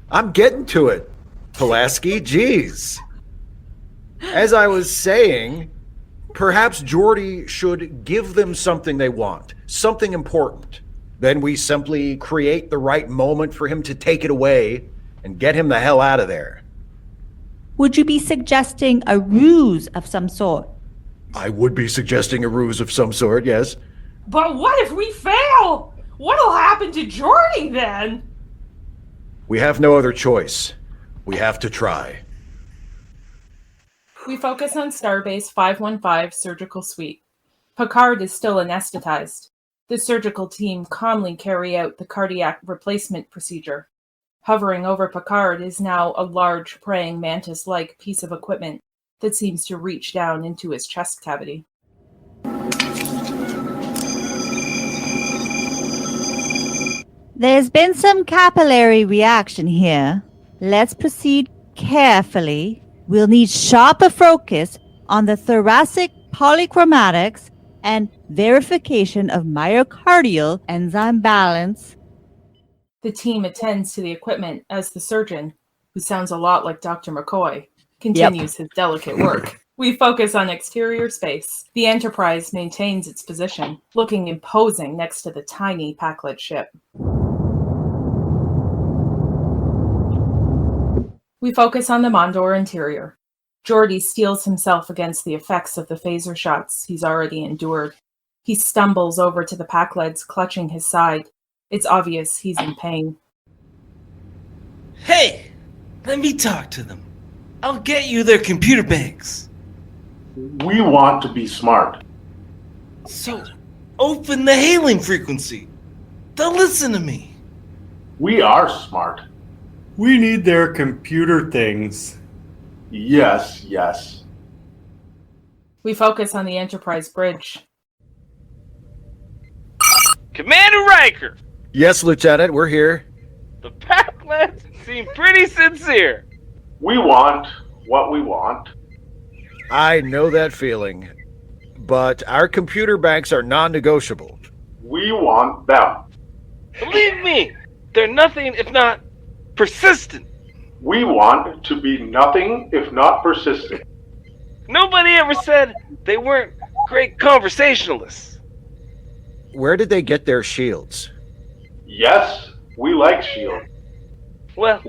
I'm getting to it, Pulaski. Jeez. As I was saying, perhaps Geordi should give them something they want. Something important. Then we simply create the right moment for him to take it away and get him the hell out of there. Would you be suggesting a ruse of some sort? I would be suggesting a ruse of some sort, yes. But what if we fail? What'll happen to Geordi then? We have no other choice. We have to try. We focus on Starbase 515 Surgical Suite. Picard is still anesthetized. The surgical team calmly carry out the cardiac replacement procedure. Hovering over Picard is now a large praying mantis-like piece of equipment that seems to reach down into his chest cavity. There's been some capillary reaction here. Let's proceed carefully. We'll need sharper focus on the thoracic polychromatics and verification of myocardial enzyme balance. The team attends to the equipment as the surgeon, who sounds a lot like Dr. McCoy, continues his delicate work. We focus on exterior space. The Enterprise maintains its position, looking imposing next to the tiny Packlet ship. We focus on the Mondor interior. Geordi steels himself against the effects of the phaser shots he's already endured. He stumbles over to the Packlets, clutching his side. It's obvious he's in pain. Hey, let me talk to them. I'll get you their computer banks. We want to be smart. So, open the hailing frequency. They'll listen to me. We are smart. We need their computer things. Yes, yes. We focus on the Enterprise bridge. Commander Riker! Yes, Lieutenant, we're here. The Packlets seem pretty sincere. We want what we want. I know that feeling, but our computer banks are non-negotiable. We want them. Believe me, they're nothing if not persistent. We want to be nothing if not persistent. Nobody ever said they weren't great conversationalists. Where did they get their shields? Yes, we like S.H.I.E.L.D. Well,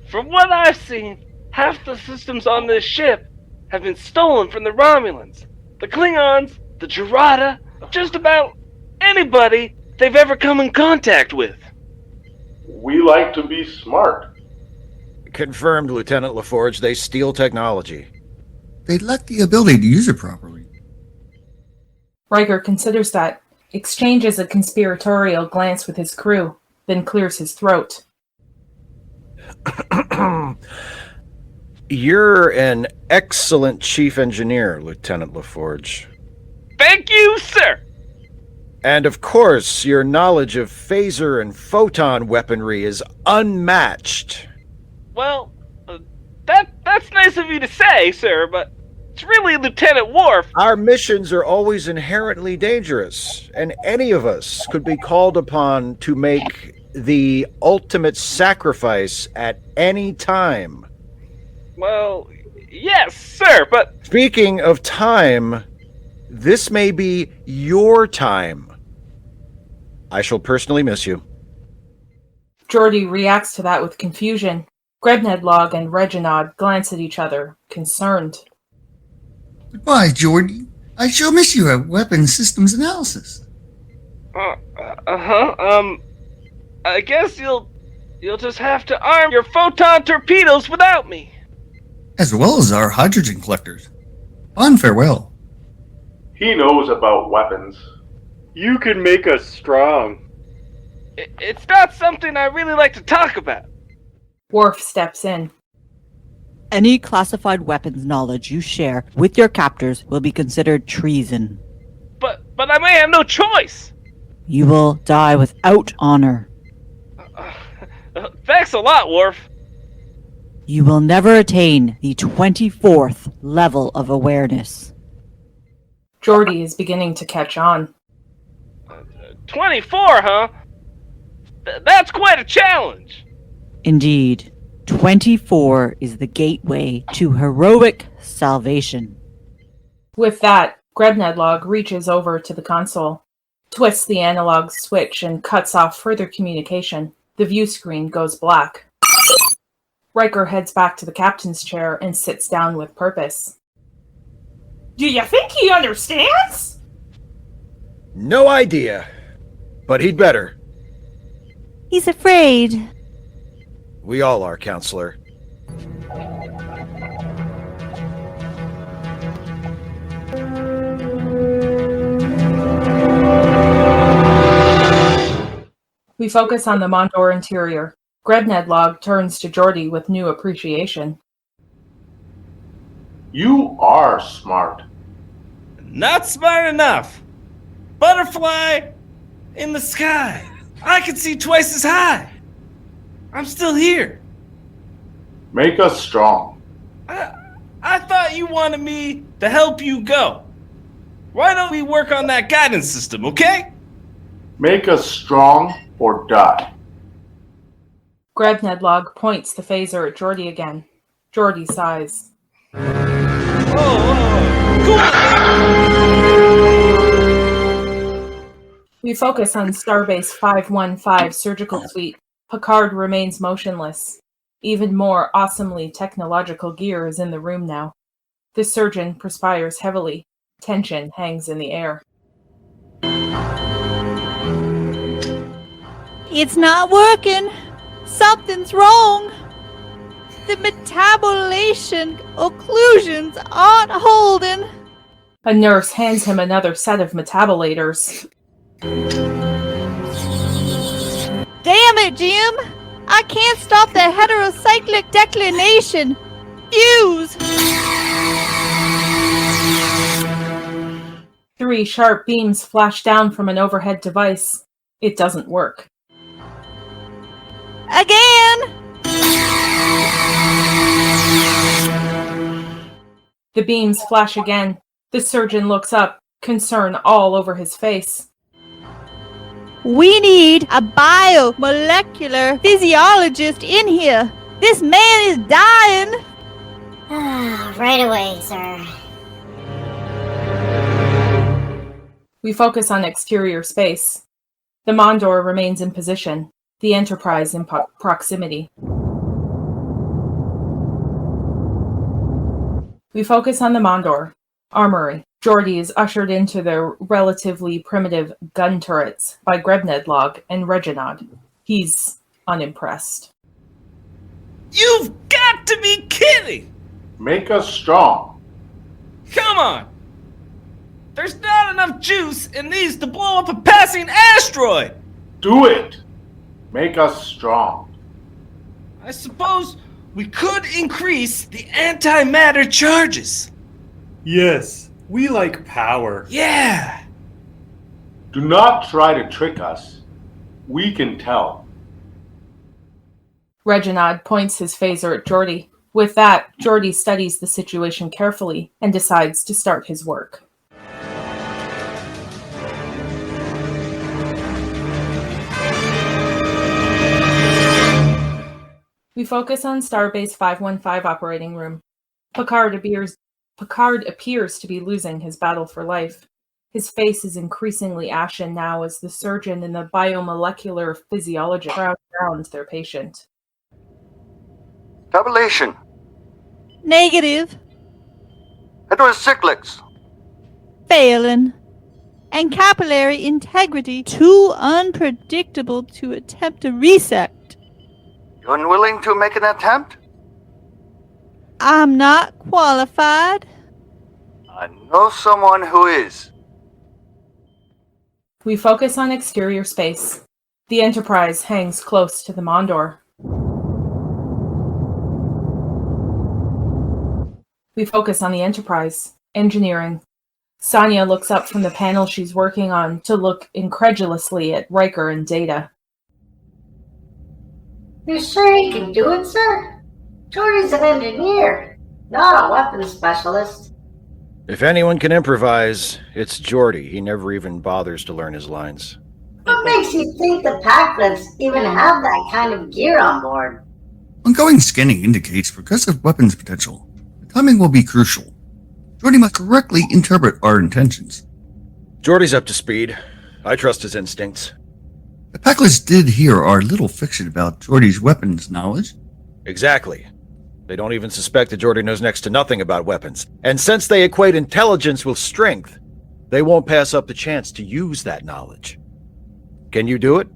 from what I've seen, half the systems on this ship have been stolen from the Romulans, the Klingons, the Gerada, just about anybody they've ever come in contact with. We like to be smart. Confirmed, Lieutenant LaForge. They steal technology. They lack the ability to use it properly. Riker considers that, exchanges a conspiratorial glance with his crew, then clears his throat. You're an excellent chief engineer, Lieutenant LaForge. Thank you, sir! And of course, your knowledge of phaser and photon weaponry is unmatched. Well, that's nice of you to say, sir, but it's really Lieutenant Worf. Our missions are always inherently dangerous, and any of us could be called upon to make the ultimate sacrifice at any time. Well, yes, sir, but... Speaking of time, this may be your time. I shall personally miss you. Geordi reacts to that with confusion. Grebnedlog and Reginald glance at each other, concerned. Goodbye, Geordi. I shall miss you at Weapons Systems Analysis. I guess you'll just have to arm your photon torpedoes without me. As well as our hydrogen collectors. Fond farewell. He knows about weapons. You can make us strong. It's not something I really like to talk about. Worf steps in. Any classified weapons knowledge you share with your captors will be considered treason. But I may have no choice. You will die without honor. Thanks a lot, Worf. You will never attain the 24th level of awareness. Geordi is beginning to catch on. 24, huh? That's quite a challenge. Indeed, 24 is the gateway to heroic salvation. With that, Grebnedlog reaches over to the console. twists the analog switch and cuts off further communication. The view screen goes black. Riker heads back to the captain's chair and sits down with purpose. Do you think he understands? No idea. But he'd better. He's afraid. We all are, Counselor. We focus on the Mondor interior. Grebnedlog turns to Geordi with new appreciation. You are smart. Not smart enough. Butterfly in the sky. I can see twice as high. I'm still here. Make us strong. I thought you wanted me to help you go. Why don't we work on that guidance system, okay? Make us strong or die. Grebnedlog points the phaser at Geordi again. Geordi sighs. We focus on Starbase 515 surgical suite. Picard remains motionless. Even more awesomely technological gear is in the room now. The surgeon perspires heavily. Tension hangs in the air. It's not working. Something's wrong. The metabolization occlusions aren't holding. A nurse hands him another set of metabolators. Damn it, Jim! I can't stop the heterocyclic declination. Fuse! 3 sharp beams flash down from an overhead device. It doesn't work. Again! The beams flash again. The surgeon looks up, concern all over his face. We need a biomolecular physiologist in here. This man is dying. Right away, sir. We focus on exterior space. The Mondor remains in position, the Enterprise in proximity. We focus on the Mondor armory. Geordi is ushered into the relatively primitive gun turrets by Grebnedlog and Reginald. He's unimpressed. You've got to be kidding! Make us strong. Come on! There's not enough juice in these to blow up a passing asteroid! Do it! Make us strong. I suppose we could increase the antimatter charges. Yes, we like power. Yeah! Do not try to trick us. We can tell. Reginald points his phaser at Geordi. With that, Geordi studies the situation carefully and decides to start his work. We focus on Starbase 515 operating room. Picard appears to be losing his battle for life. His face is increasingly ashen now as the surgeon and the biomolecular physiologist crowd around their patient. Tabulation. Negative. Heterocyclics. Failing. And capillary integrity too unpredictable to attempt a resect. You unwilling to make an attempt? I'm not qualified. I know someone who is. We focus on exterior space. The Enterprise hangs close to the Mondor. We focus on the Enterprise. Engineering. Sonya looks up from the panel she's working on to look incredulously at Riker and Data. You sure he can do it, sir? Geordi's an engineer, not a weapons specialist. If anyone can improvise, it's Geordi. He never even bothers to learn his lines. What makes you think the Packlets even have that kind of gear on board? Ongoing scanning indicates progressive weapons potential. The timing will be crucial. Geordi must correctly interpret our intentions. Geordi's up to speed. I trust his instincts. The Packlets did hear our little fiction about Geordi's weapons knowledge. Exactly. They don't even suspect that Geordi knows next to nothing about weapons. And since they equate intelligence with strength, they won't pass up the chance to use that knowledge. Can you do it?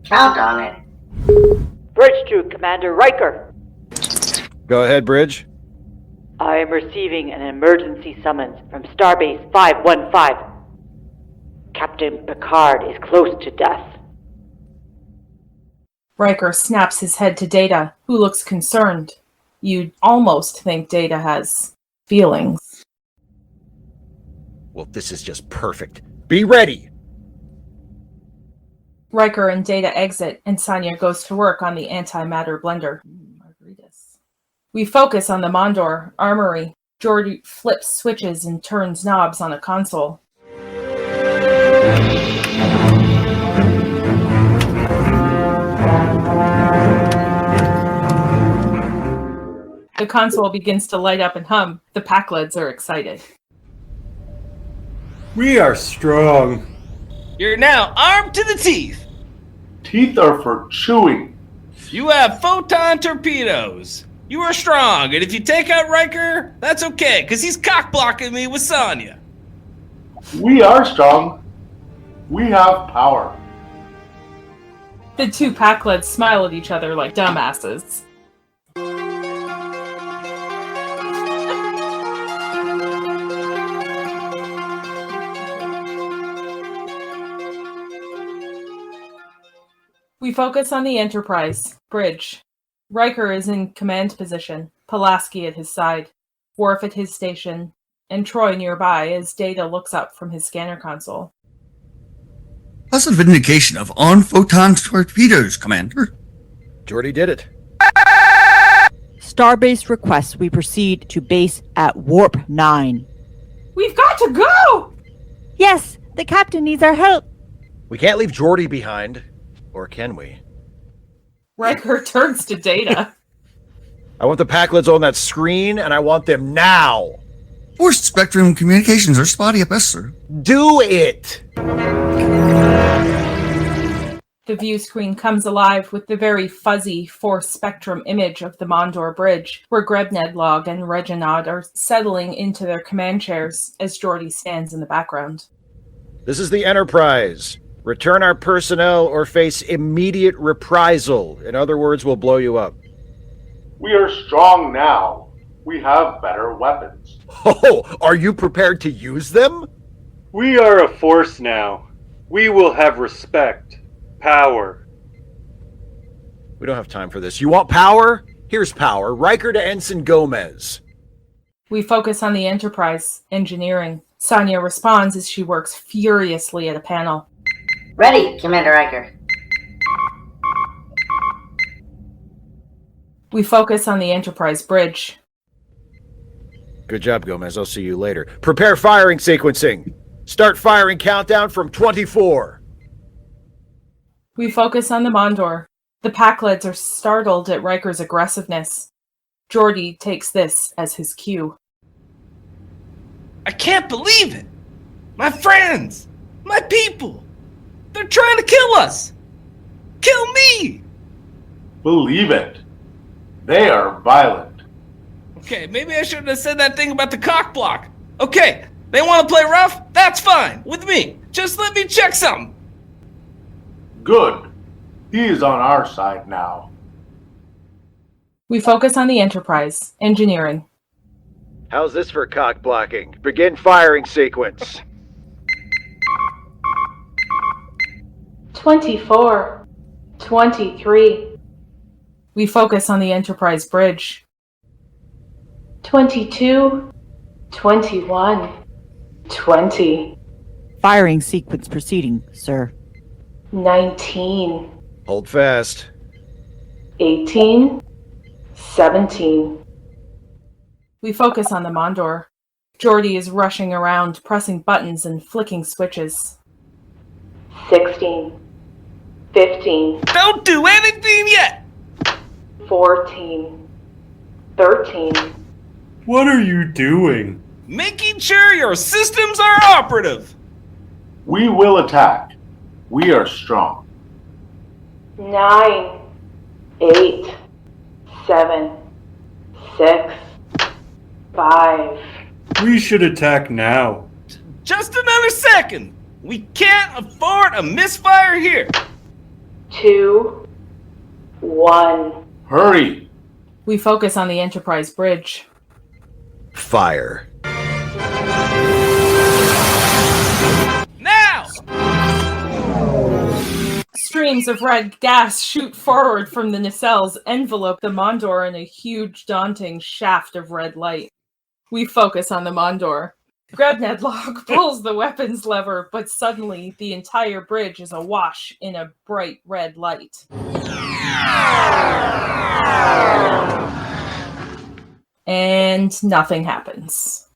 Count on it. Bridge to Commander Riker. Go ahead, Bridge. I am receiving an emergency summons from Starbase 515. Captain Picard is close to death. Riker snaps his head to Data, who looks concerned. You'd almost think Data has feelings. Well, this is just perfect. Be ready! Riker and Data exit, and Sonya goes to work on the antimatter blender. Margaritas. We focus on the Mondor armory. Geordi flips switches and turns knobs on a console. The console begins to light up and hum. The Packlets are excited. We are strong. You're now armed to the teeth. Teeth are for chewing. You have photon torpedoes. You are strong, and if you take out Riker, that's okay, because he's cock-blocking me with Sonya. We are strong. We have power. The two Packlets smile at each other like dumbasses. We focus on the Enterprise. Bridge. Riker is in command position, Pulaski at his side, Worf at his station, and Troi nearby as Data looks up from his scanner console. Positive indication of on-photon torpedoes, Commander. Geordi did it. Starbase requests we proceed to base at Warp 9. We've got to go! Yes, the captain needs our help. We can't leave Geordi behind. Or can we? Riker turns to Data. I want the Packlets on that screen, and I want them now! Forced spectrum communications are spotty at best, sir. Do it! The view screen comes alive with the very fuzzy force spectrum image of the Mondor Bridge, where Grebnedlog and Reginald are settling into their command chairs as Geordi stands in the background. This is the Enterprise. Return our personnel or face immediate reprisal. In other words, we'll blow you up. We are strong now. We have better weapons. Oh, are you prepared to use them? We are a force now. We will have respect. Power. We don't have time for this. You want power? Here's power. Riker to Ensign Gomez. We focus on the Enterprise. Engineering. Sonya responds as she works furiously at a panel. Ready, Commander Riker. We focus on the Enterprise bridge. Good job, Gomez. I'll see you later. Prepare firing sequencing. Start firing countdown from 24. We focus on the Mondor. The Packlets are startled at Riker's aggressiveness. Geordi takes this as his cue. I can't believe it! My friends! My people! They're trying to kill us! Kill me! Believe it. They are violent. Okay, maybe I shouldn't have said that thing about the cock block. Okay, they want to play rough? That's fine, with me. Just let me check something. Good. He is on our side now. We focus on the Enterprise. Engineering. How's this for cock blocking? Begin firing sequence. 24. 23. We focus on the Enterprise bridge. 22. 21. 20. Firing sequence proceeding, sir. 19. Hold fast. 18. 17. We focus on the Mondor. Geordi is rushing around, pressing buttons and flicking switches. 16. 15. Don't do anything yet! 14. 13. What are you doing? Making sure your systems are operative. We will attack. We are strong. 9, 8, 7, 6, 5. We should attack now. Just another second! We can't afford a misfire here! 2, 1. Hurry! We focus on the Enterprise bridge. Fire. Now! Streams of red gas shoot forward from the nacelles, envelope the Mondor in a huge, daunting shaft of red light. We focus on the Mondor. Grebnedlog pulls the weapons lever, but suddenly the entire bridge is awash in a bright red light. And nothing happens.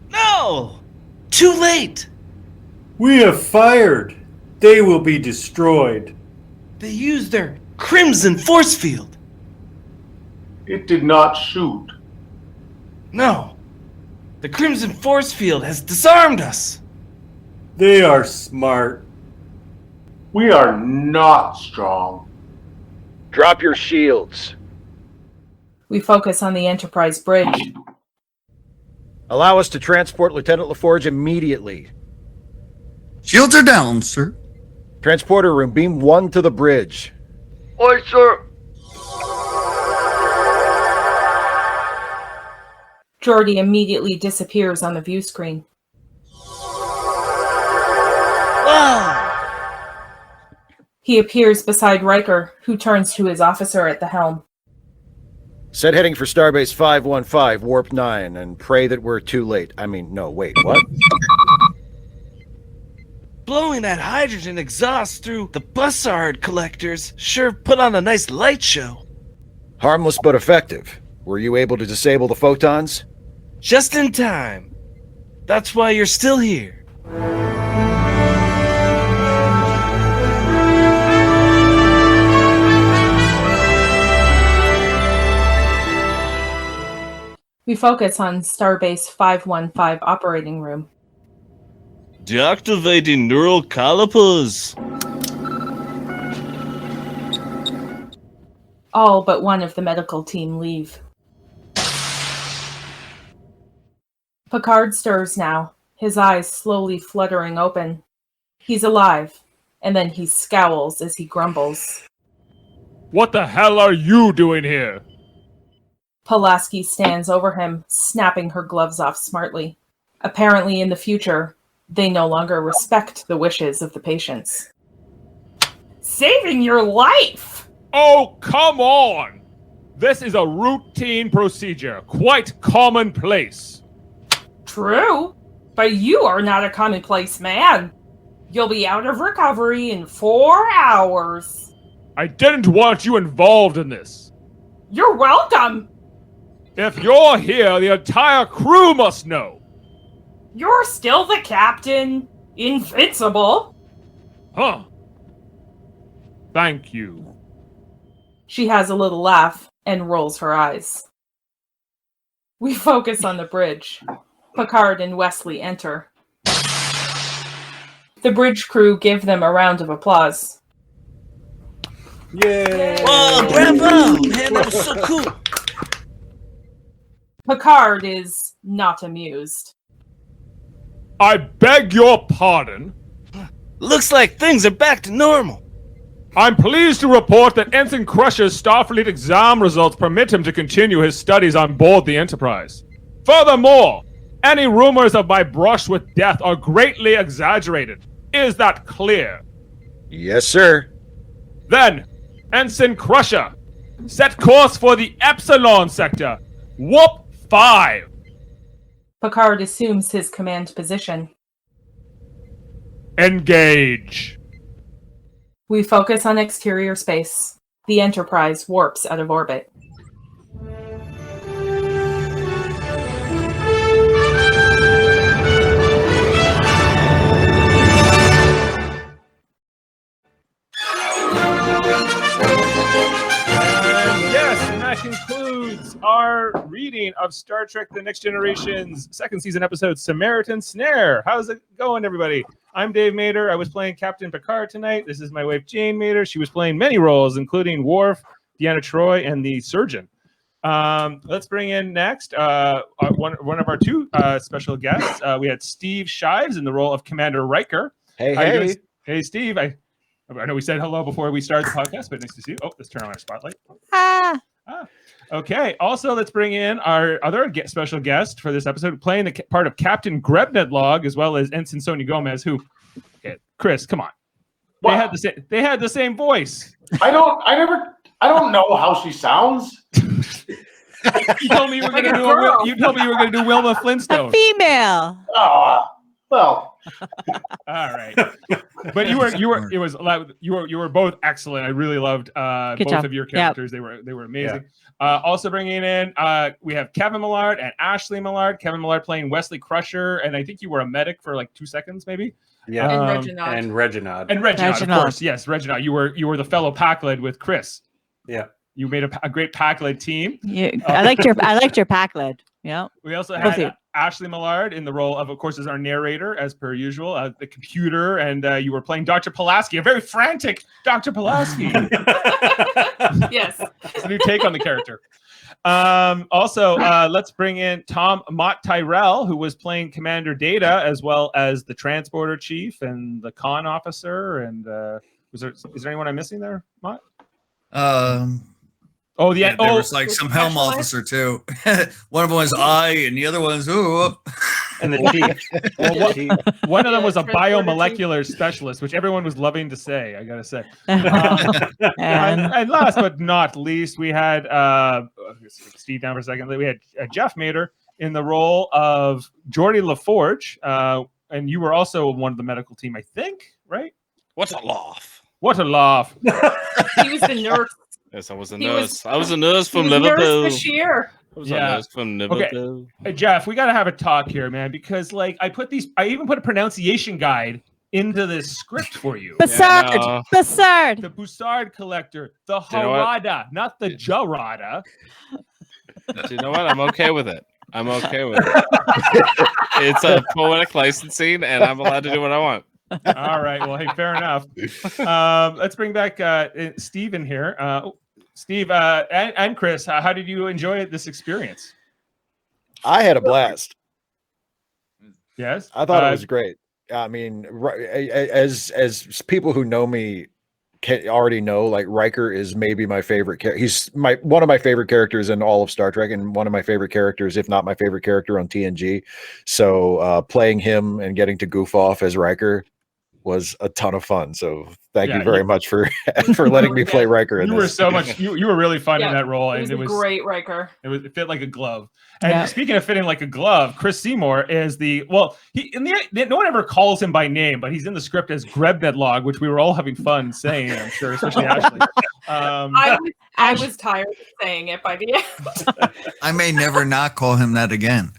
No! Too late! We have fired. They will be destroyed. They used their crimson force field. It did not shoot. No. The crimson force field has disarmed us. They are smart. We are not strong. Drop your shields. We focus on the Enterprise bridge. Allow us to transport Lieutenant LaForge immediately. Shields are down, sir. Transporter room, beam 1 to the bridge. Aye, sir. Geordi immediately disappears on the view screen. Wow! He appears beside Riker, who turns to his officer at the helm. Set heading for Starbase 515, Warp 9, and pray that we're too late. I mean, no, wait, what? Blowing that hydrogen exhaust through the bussard collectors sure put on a nice light show. Harmless but effective. Were you able to disable the photons? Just in time. That's why you're still here. We focus on Starbase 515 operating room. Deactivating neural calipers. All but one of the medical team leave. Picard stirs now, his eyes slowly fluttering open. He's alive, and then he scowls as he grumbles. What the hell are you doing here? Pulaski stands over him, snapping her gloves off smartly. Apparently in the future, they no longer respect the wishes of the patients. Saving your life! Oh, come on! This is a routine procedure, quite commonplace. True, but you are not a commonplace man. You'll be out of recovery in 4 hours. I didn't want you involved in this. You're welcome. If you're here, the entire crew must know. You're still the captain. Invincible. Huh. Thank you. She has a little laugh and rolls her eyes. We focus on the bridge. Picard and Wesley enter. The bridge crew give them a round of applause. Yay! Oh, bravo! Man, that was so cool! Picard is not amused. I beg your pardon? Looks like things are back to normal. I'm pleased to report that Ensign Crusher's Starfleet exam results permit him to continue his studies on board the Enterprise. Furthermore, any rumors of my brush with death are greatly exaggerated. Is that clear? Yes, sir. Then, Ensign Crusher, set course for the Epsilon sector. Warp 5. Picard assumes his command position. Engage. We focus on exterior space. The Enterprise warps out of orbit. concludes our reading of Star Trek The Next Generation's second season episode, Samaritan Snare. How's it going, everybody? I'm Dave Mader. I was playing Captain Picard tonight. This is my wife, Jane Mader. She was playing many roles, including Worf, Deanna Troi, and the surgeon. Let's bring in next one of our two special guests. We had Steve Shives in the role of Commander Riker. Hey. Hey, Steve. I know we said hello before we started the podcast, but nice to see you. Oh, let's turn on our spotlight. Okay. Also, let's bring in our other special guest for this episode, playing the part of Captain Grebnedlog, as well as Ensign Sonya Gomez, who... Okay, Chris, come on. They had the same voice. I don't know how she sounds. You told me you were going to do Wilma Flintstone. A female. Oh, well. All right. But you were both excellent. I really loved both job. of your characters. Yep. They were amazing. Yeah. Also bringing in we have Kevin Millard and Ashley Millard. Kevin Millard playing Wesley Crusher, and I think you were a medic for like 2 seconds, maybe. Yeah. And Reginald. And Reginald, of course. Yes, Reginald. You were the fellow Pack-Led with Chris. Yeah. You made a great Pack-Led team. Yeah, I liked your Pack-Led. Yeah. We also had Ashley Millard in the role of course, as our narrator, as per usual, the computer, and you were playing Dr. Pulaski, a very frantic Dr. Pulaski. Yes. It's a new take on the character. Also, let's bring in Mott Tyrell, who was playing Commander Data, as well as the transporter chief and the con officer. And is there anyone I'm missing there, Mott? There was like some Helm Officer too. One of them was I, and the other one's and the chief. One of them was a biomolecular specialist, which everyone was loving to say. I gotta say. And last but not least, we had Steve down for a second. We had Jeff Mader in the role of Geordi LaForge, and you were also one of the medical team, I think, right? What a laugh! What a laugh! He was the nurse. Yes, I was a nurse. I was a nurse from Liverpool. Nurse Bashir. I was a nurse from Liverpool. Okay. Jeff, we gotta have a talk here, man, because like I even put a pronunciation guide into this script for you. Bussard. The Bussard collector, the Harada, not the Jarada. Do you know what? I'm okay with it. It's a poetic licensing, and I'm allowed to do what I want. All right. Well, hey, fair enough. Let's bring back Steve in here. Steve and Chris, how did you enjoy this experience? I had a blast. Yes, I thought it was great. I mean, as people who know me already know, like Riker is maybe my favorite character. He's one of my favorite characters in all of Star Trek, and one of my favorite characters, if not my favorite character on TNG. So playing him and getting to goof off as Riker was a ton of fun. So thank you very much for letting me play Riker. You were so much. You were really fun in that role, and it was great Riker. It fit like a glove. And speaking of fitting like a glove, Chris Seymour is no one ever calls him by name, but he's in the script as Grebnedlog, which we were all having fun saying, I'm sure, especially Ashley. I was tired of saying it by the end. I may never not call him that again.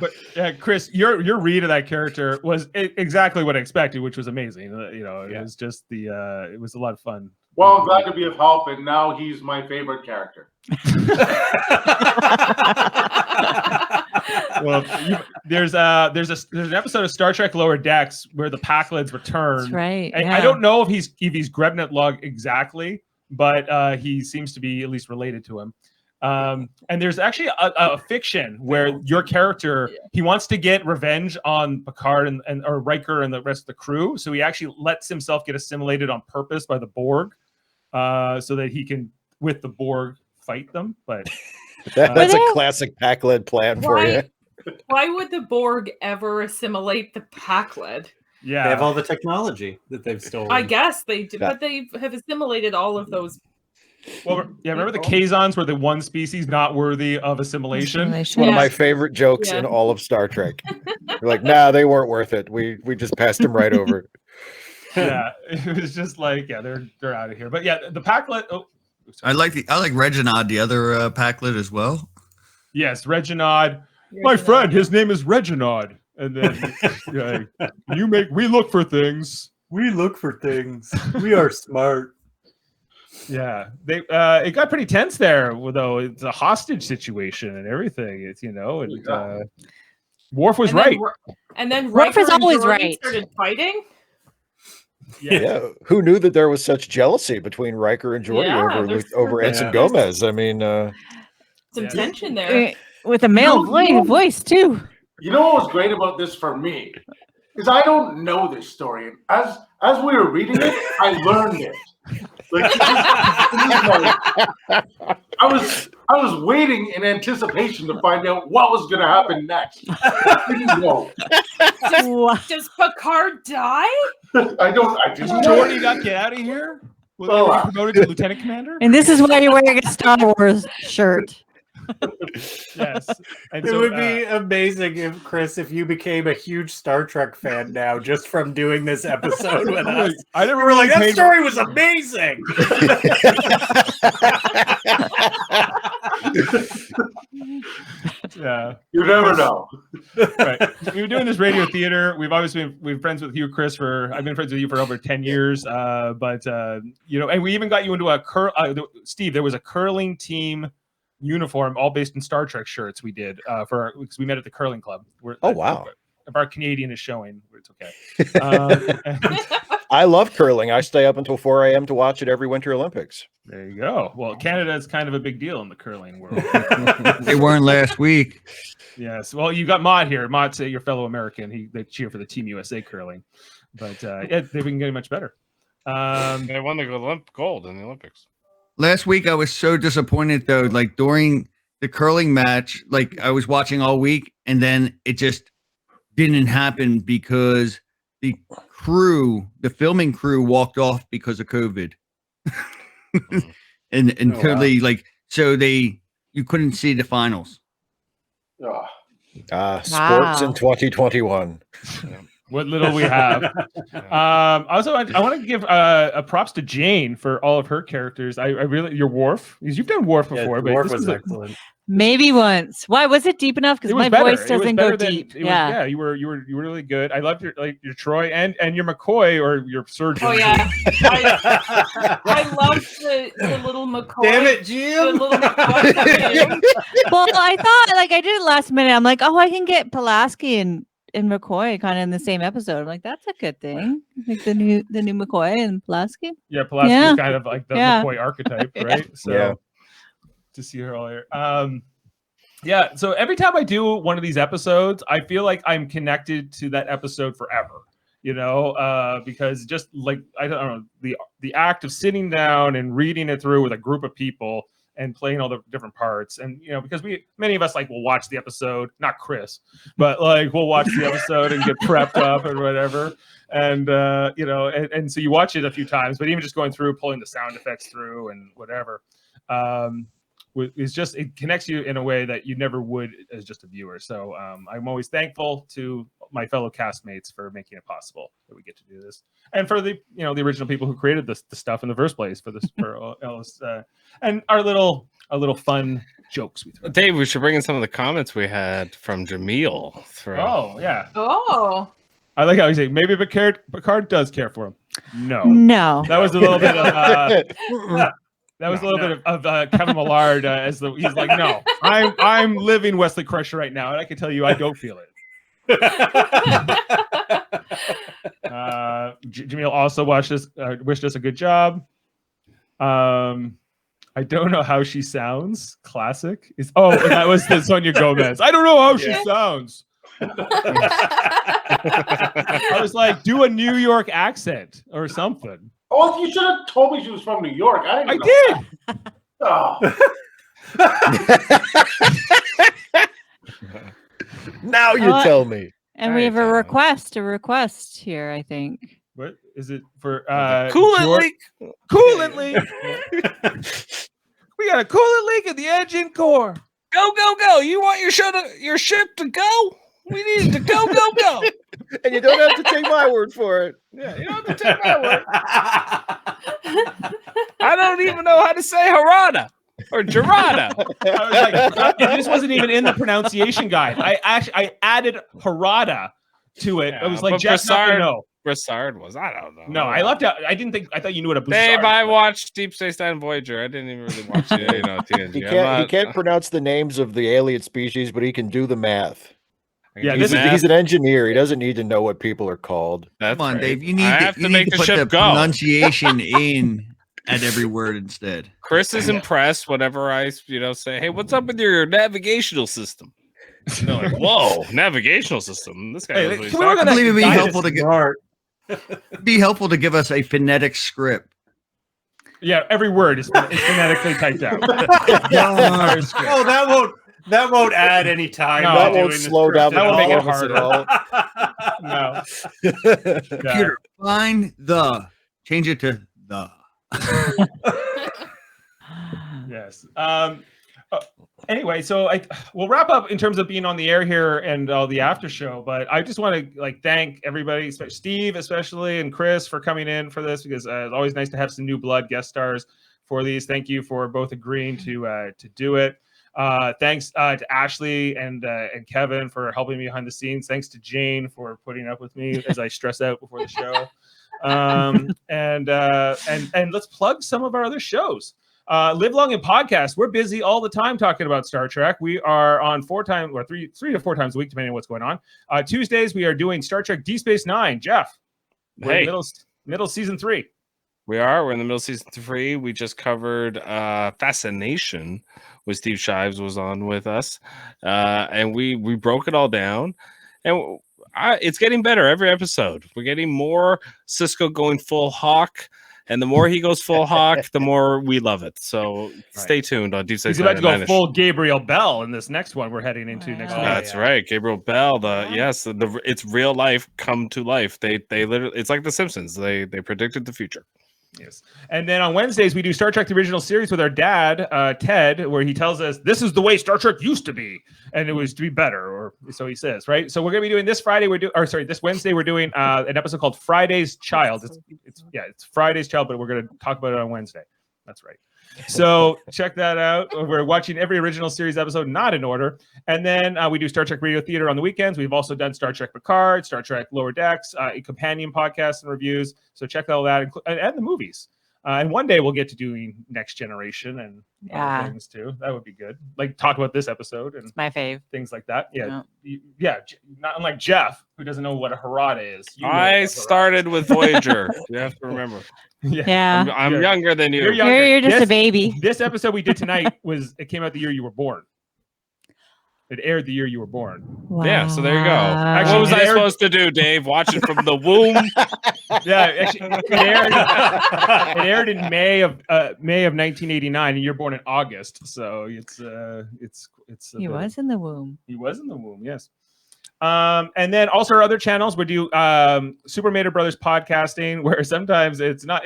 But Chris, your read of that character was exactly what I expected, which was amazing. It was just it was a lot of fun. Well, I'm glad to be of help, and now he's my favorite character. Well, there's an episode of Star Trek Lower Decks where the Pack-Leds return. That's right. I don't know if he's Grebnedlog exactly, but he seems to be at least related to him. And there's actually a fiction where your character, he wants to get revenge on Picard or Riker and the rest of the crew, so he actually lets himself get assimilated on purpose by the Borg, so that he can, with the Borg, fight them. But that's a classic Pack-Led plan for you. Why would the Borg ever assimilate the Pack-Led? Yeah, they have all the technology that they've stolen. I guess they do, but they have assimilated all of those. Well, yeah, remember the Kazons were the one species not worthy of assimilation? One of my favorite jokes in all of Star Trek. You're like, nah, they weren't worth it. We just passed them right over. Yeah, it was just like, they're out of here. But yeah, the Pack-Led. I like Reginald, the other Pack-Led as well. Yes, Reginald. My friend, his name is Reginald. And then we look for things. We look for things. We are smart. Yeah, they it got pretty tense there, though. It's a hostage situation and everything. It's and Worf was right. And then Worf Riker is and always Geordi right. started fighting. Yeah. Who knew that there was such jealousy between Riker and Geordi over Ensign Gomez? I mean, some tension there. With a male voice, too. You know what was great about this for me? Is I don't know this story. As we were reading it, I learned it. Like, I was waiting in anticipation to find out what was going to happen next. I didn't know. Does Picard die? I just Geordi got get out of here. Was he promoted to lieutenant commander? And this is why you're wearing a Star Wars shirt. Yes. And It would be amazing if you became a huge Star Trek fan now just from doing this episode with us. I never were like, that paid- story was amazing. Yeah, you never know. Right, we were doing this radio theater. We've been friends with you, Chris. I've been friends with you for over 10 years. And we even got you into Steve. There was a curling team uniform, all based in Star Trek shirts. We did because we met at the curling club. Wow! If our Canadian is showing, it's okay. I love curling. I stay up until 4 a.m. to watch it every Winter Olympics. There you go. Well, Canada is kind of a big deal in the curling world. They weren't last week. Yes. Well, you got Mott here. Mott's your fellow American. They cheer for the Team USA curling, but they've been getting much better. They won the gold in the Olympics. Last week, I was so disappointed, though. Like, during the curling match, like, I was watching all week, and then it just didn't happen because the filming crew walked off because of COVID. and totally, like, so you couldn't see the finals. Sports in 2021. What little we have. Also, I want to give a props to Jane for all of her characters. I really, your Worf, because you've done Worf before, but Worf this was was excellent. Maybe once. Why was it deep enough? Because my voice doesn't go deep. Yeah, you were really good. I loved your Troi and your McCoy or your surgeon. Oh yeah, I loved the little McCoy. Damn it, Jim! The little McCoy. Well, I thought I did it last minute. I'm like, I can get Pulaski and McCoy kind of in the same episode. I'm like, that's a good thing. Like the new McCoy and Pulaski. Yeah, Pulaski is kind of like the McCoy archetype, right? So to see her all here. So every time I do one of these episodes, I feel like I'm connected to that episode forever. Because just like I don't know, the act of sitting down and reading it through with a group of people and playing all the different parts, and because many of us will watch the episode, not Chris, but we'll watch the episode and get prepped up and whatever, and and so you watch it a few times, but even just going through, pulling the sound effects through and whatever, it connects you in a way that you never would as just a viewer. So I'm always thankful to my fellow castmates for making it possible that we get to do this, and for the the original people who created the stuff in the first place for this and our little fun jokes we throw. Dave, we should bring in some of the comments we had from Jamil. Oh yeah. Oh. I like how you say maybe Picard does care for him. No. That was a little bit of. That was a little bit of Kevin Millard he's like, no, I'm living Wesley Crusher right now, and I can tell you I don't feel it. Jamil also wished us a good job. I don't know how she sounds. Classic. That was the Sonya Gomez. I don't know how she sounds. I was like, do a New York accent or something. Oh, you should have told me she was from New York. I did. Oh. Now you tell me. And we have a request here, I think. What is it for? Coolant leak. Coolant leak. We got a coolant leak in the engine core. Go! You want your ship to go? We need it to go. And you don't have to take my word for it. Yeah, you don't have to take my word. I don't even know how to say Harada or Gerada. I was like, this wasn't even in the pronunciation guide. I added Harada to it. Yeah, I was like, but Jeff's not gonna know. Broussard was. I don't know. No, I left out. I didn't think. I thought you knew what a Dave, Broussard I was. watched Deep Space Nine Voyager. I didn't even really watch TNG. He can't pronounce the names of the alien species, but he can do the math. Yeah, he's an engineer. He doesn't need to know what people are called. Come on, Dave. You need to put the pronunciation in at every word instead. Chris is impressed whenever I, say, "Hey, what's up with your navigational system?" And they're like, "Whoa, navigational system! This guy." I believe it'd be helpful to give us a phonetic script. Yeah, every word is phonetically typed out. That won't add any time. No, that won't slow down. That won't make it harder. No. Computer, find the. Change it to the. Yes. Anyway, so we'll wrap up in terms of being on the air here and all the after show. But I just want to thank everybody, Steve especially, and Chris for coming in for this, because it's always nice to have some new blood guest stars for these. Thank you for both agreeing to do it. Thanks to Ashley and Kevin for helping me behind the scenes. Thanks to Jane for putting up with me as I stress out before the show. And let's plug some of our other shows. Live Long and Podcast. We're busy all the time talking about Star Trek. We are on 3 to 4 times a week, depending on what's going on. Tuesdays we are doing Star Trek Deep Space Nine. Jeff, we're in middle season 3. We're in the middle of season 3. We just covered Fascination with Steve Shives was on with us, and we broke it all down, and it's getting better every episode. We're getting more Cisco going full Hawk, and the more he goes full Hawk, the more we love it. So stay tuned on Deep Space Nine. He's about to go full Gabriel Bell in this next one we're heading into next week. That's right, Gabriel Bell. It's real life come to life. They literally, it's like The Simpsons. They predicted the future. Yes. And then on Wednesdays, we do Star Trek, the original series with our dad, Ted, where he tells us this is the way Star Trek used to be. And it was to be better, or so he says, right? So we're going to be doing this this Wednesday, we're doing an episode called Friday's Child. It's Friday's Child, but we're going to talk about it on Wednesday. That's right. So check that out. We're watching every original series episode, not in order. And then we do Star Trek Radio Theater on the weekends. We've also done Star Trek Picard, Star Trek Lower Decks, companion podcasts and reviews. So check all that and the movies. And one day we'll get to doing Next Generation and other things too. That would be good. Like talk about this episode and it's my fave. Things like that. Yeah. Not unlike Jeff, who doesn't know what a Harada is. I started with Voyager. You have to remember. Yeah. I'm younger than you. You're just a baby. This episode we did tonight it came out the year you were born. It aired the year you were born. Wow. Yeah, so there you go. Actually, what was I supposed to do, Dave? Watch it from the womb? Yeah, actually, it aired in May of 1989, and you're born in August, so it's. He was in the womb. He was in the womb, yes. And then also our other channels, we do Super Mater Brothers podcasting, where sometimes it's not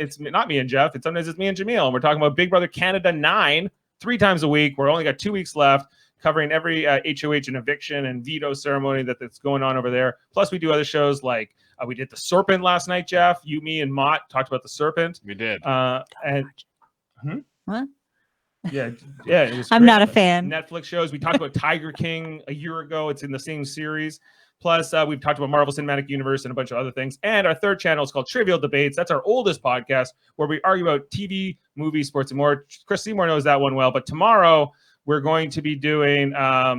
me and Jeff, sometimes it's me and Jamil, and we're talking about Big Brother Canada 9 3 times a week. We're only got 2 weeks left, covering every HOH and eviction and veto ceremony that's going on over there. Plus, we do other shows like we did the Serpent last night, Jeff. You, me, and Mott talked about the Serpent. We did. What? Yeah. It was I'm great. not a fan. Netflix shows. We talked about Tiger King a year ago. It's in the same series. Plus, we've talked about Marvel Cinematic Universe and a bunch of other things. And our third channel is called Trivial Debates. That's our oldest podcast where we argue about TV, movies, sports, and more. Chris Seymour knows that one well. But tomorrow, we're going to be doing I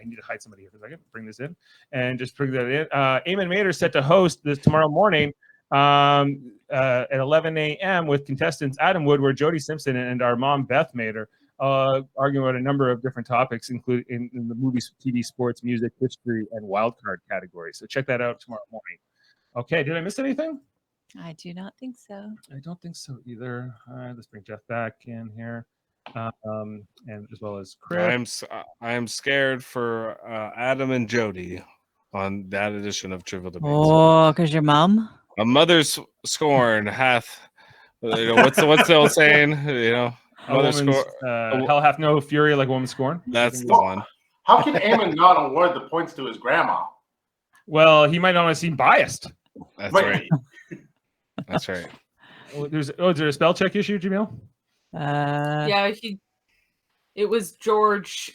need to hide somebody here for a second. Bring this in and just bring that in. Eamon Mater is set to host this tomorrow morning at 11 a.m. with contestants Adam Woodward, Jody Simpson, and our mom Beth Mater, arguing about a number of different topics, including in the movies, TV, sports, music, history, and wildcard categories. So check that out tomorrow morning. Okay, did I miss anything? I do not think so. I don't think so either. All right, let's bring Jeff back in here. And as well as Chris. I'm scared for Adam and Jody on that edition of Trivial Debates. Oh, because your mom? A mother's scorn hath. What's the old saying? Mother's scorn. Hell hath no fury like a woman's scorn. That's the one. How can Eamon not award the points to his grandma? Well, he might not seem biased. That's right. That's right. Is there a spell check issue, Jamil? Yeah, it was George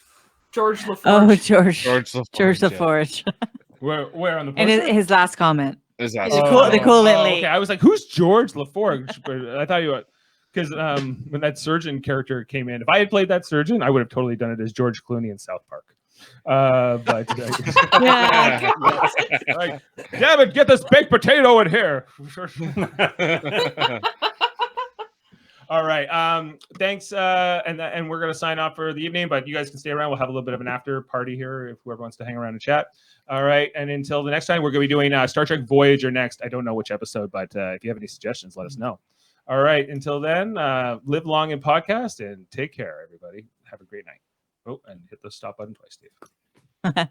LaForge. Oh, George LaForge. George LaForge. Where on the And poster? his last comment. Is that the coolant leak? Okay, I was like, who's George LaForge? But I thought you were, because when that surgeon character came in, if I had played that surgeon, I would have totally done it as George Clooney in South Park. But like, damn it, get this baked potato in here. All right. Thanks. And we're gonna sign off for the evening, but you guys can stay around. We'll have a little bit of an after party here if whoever wants to hang around and chat. All right. And until the next time, we're gonna be doing Star Trek Voyager next. I don't know which episode, but if you have any suggestions, let us know. All right. Until then, live long and podcast and take care, everybody. Have a great night. Oh, and hit the stop button twice, Steve.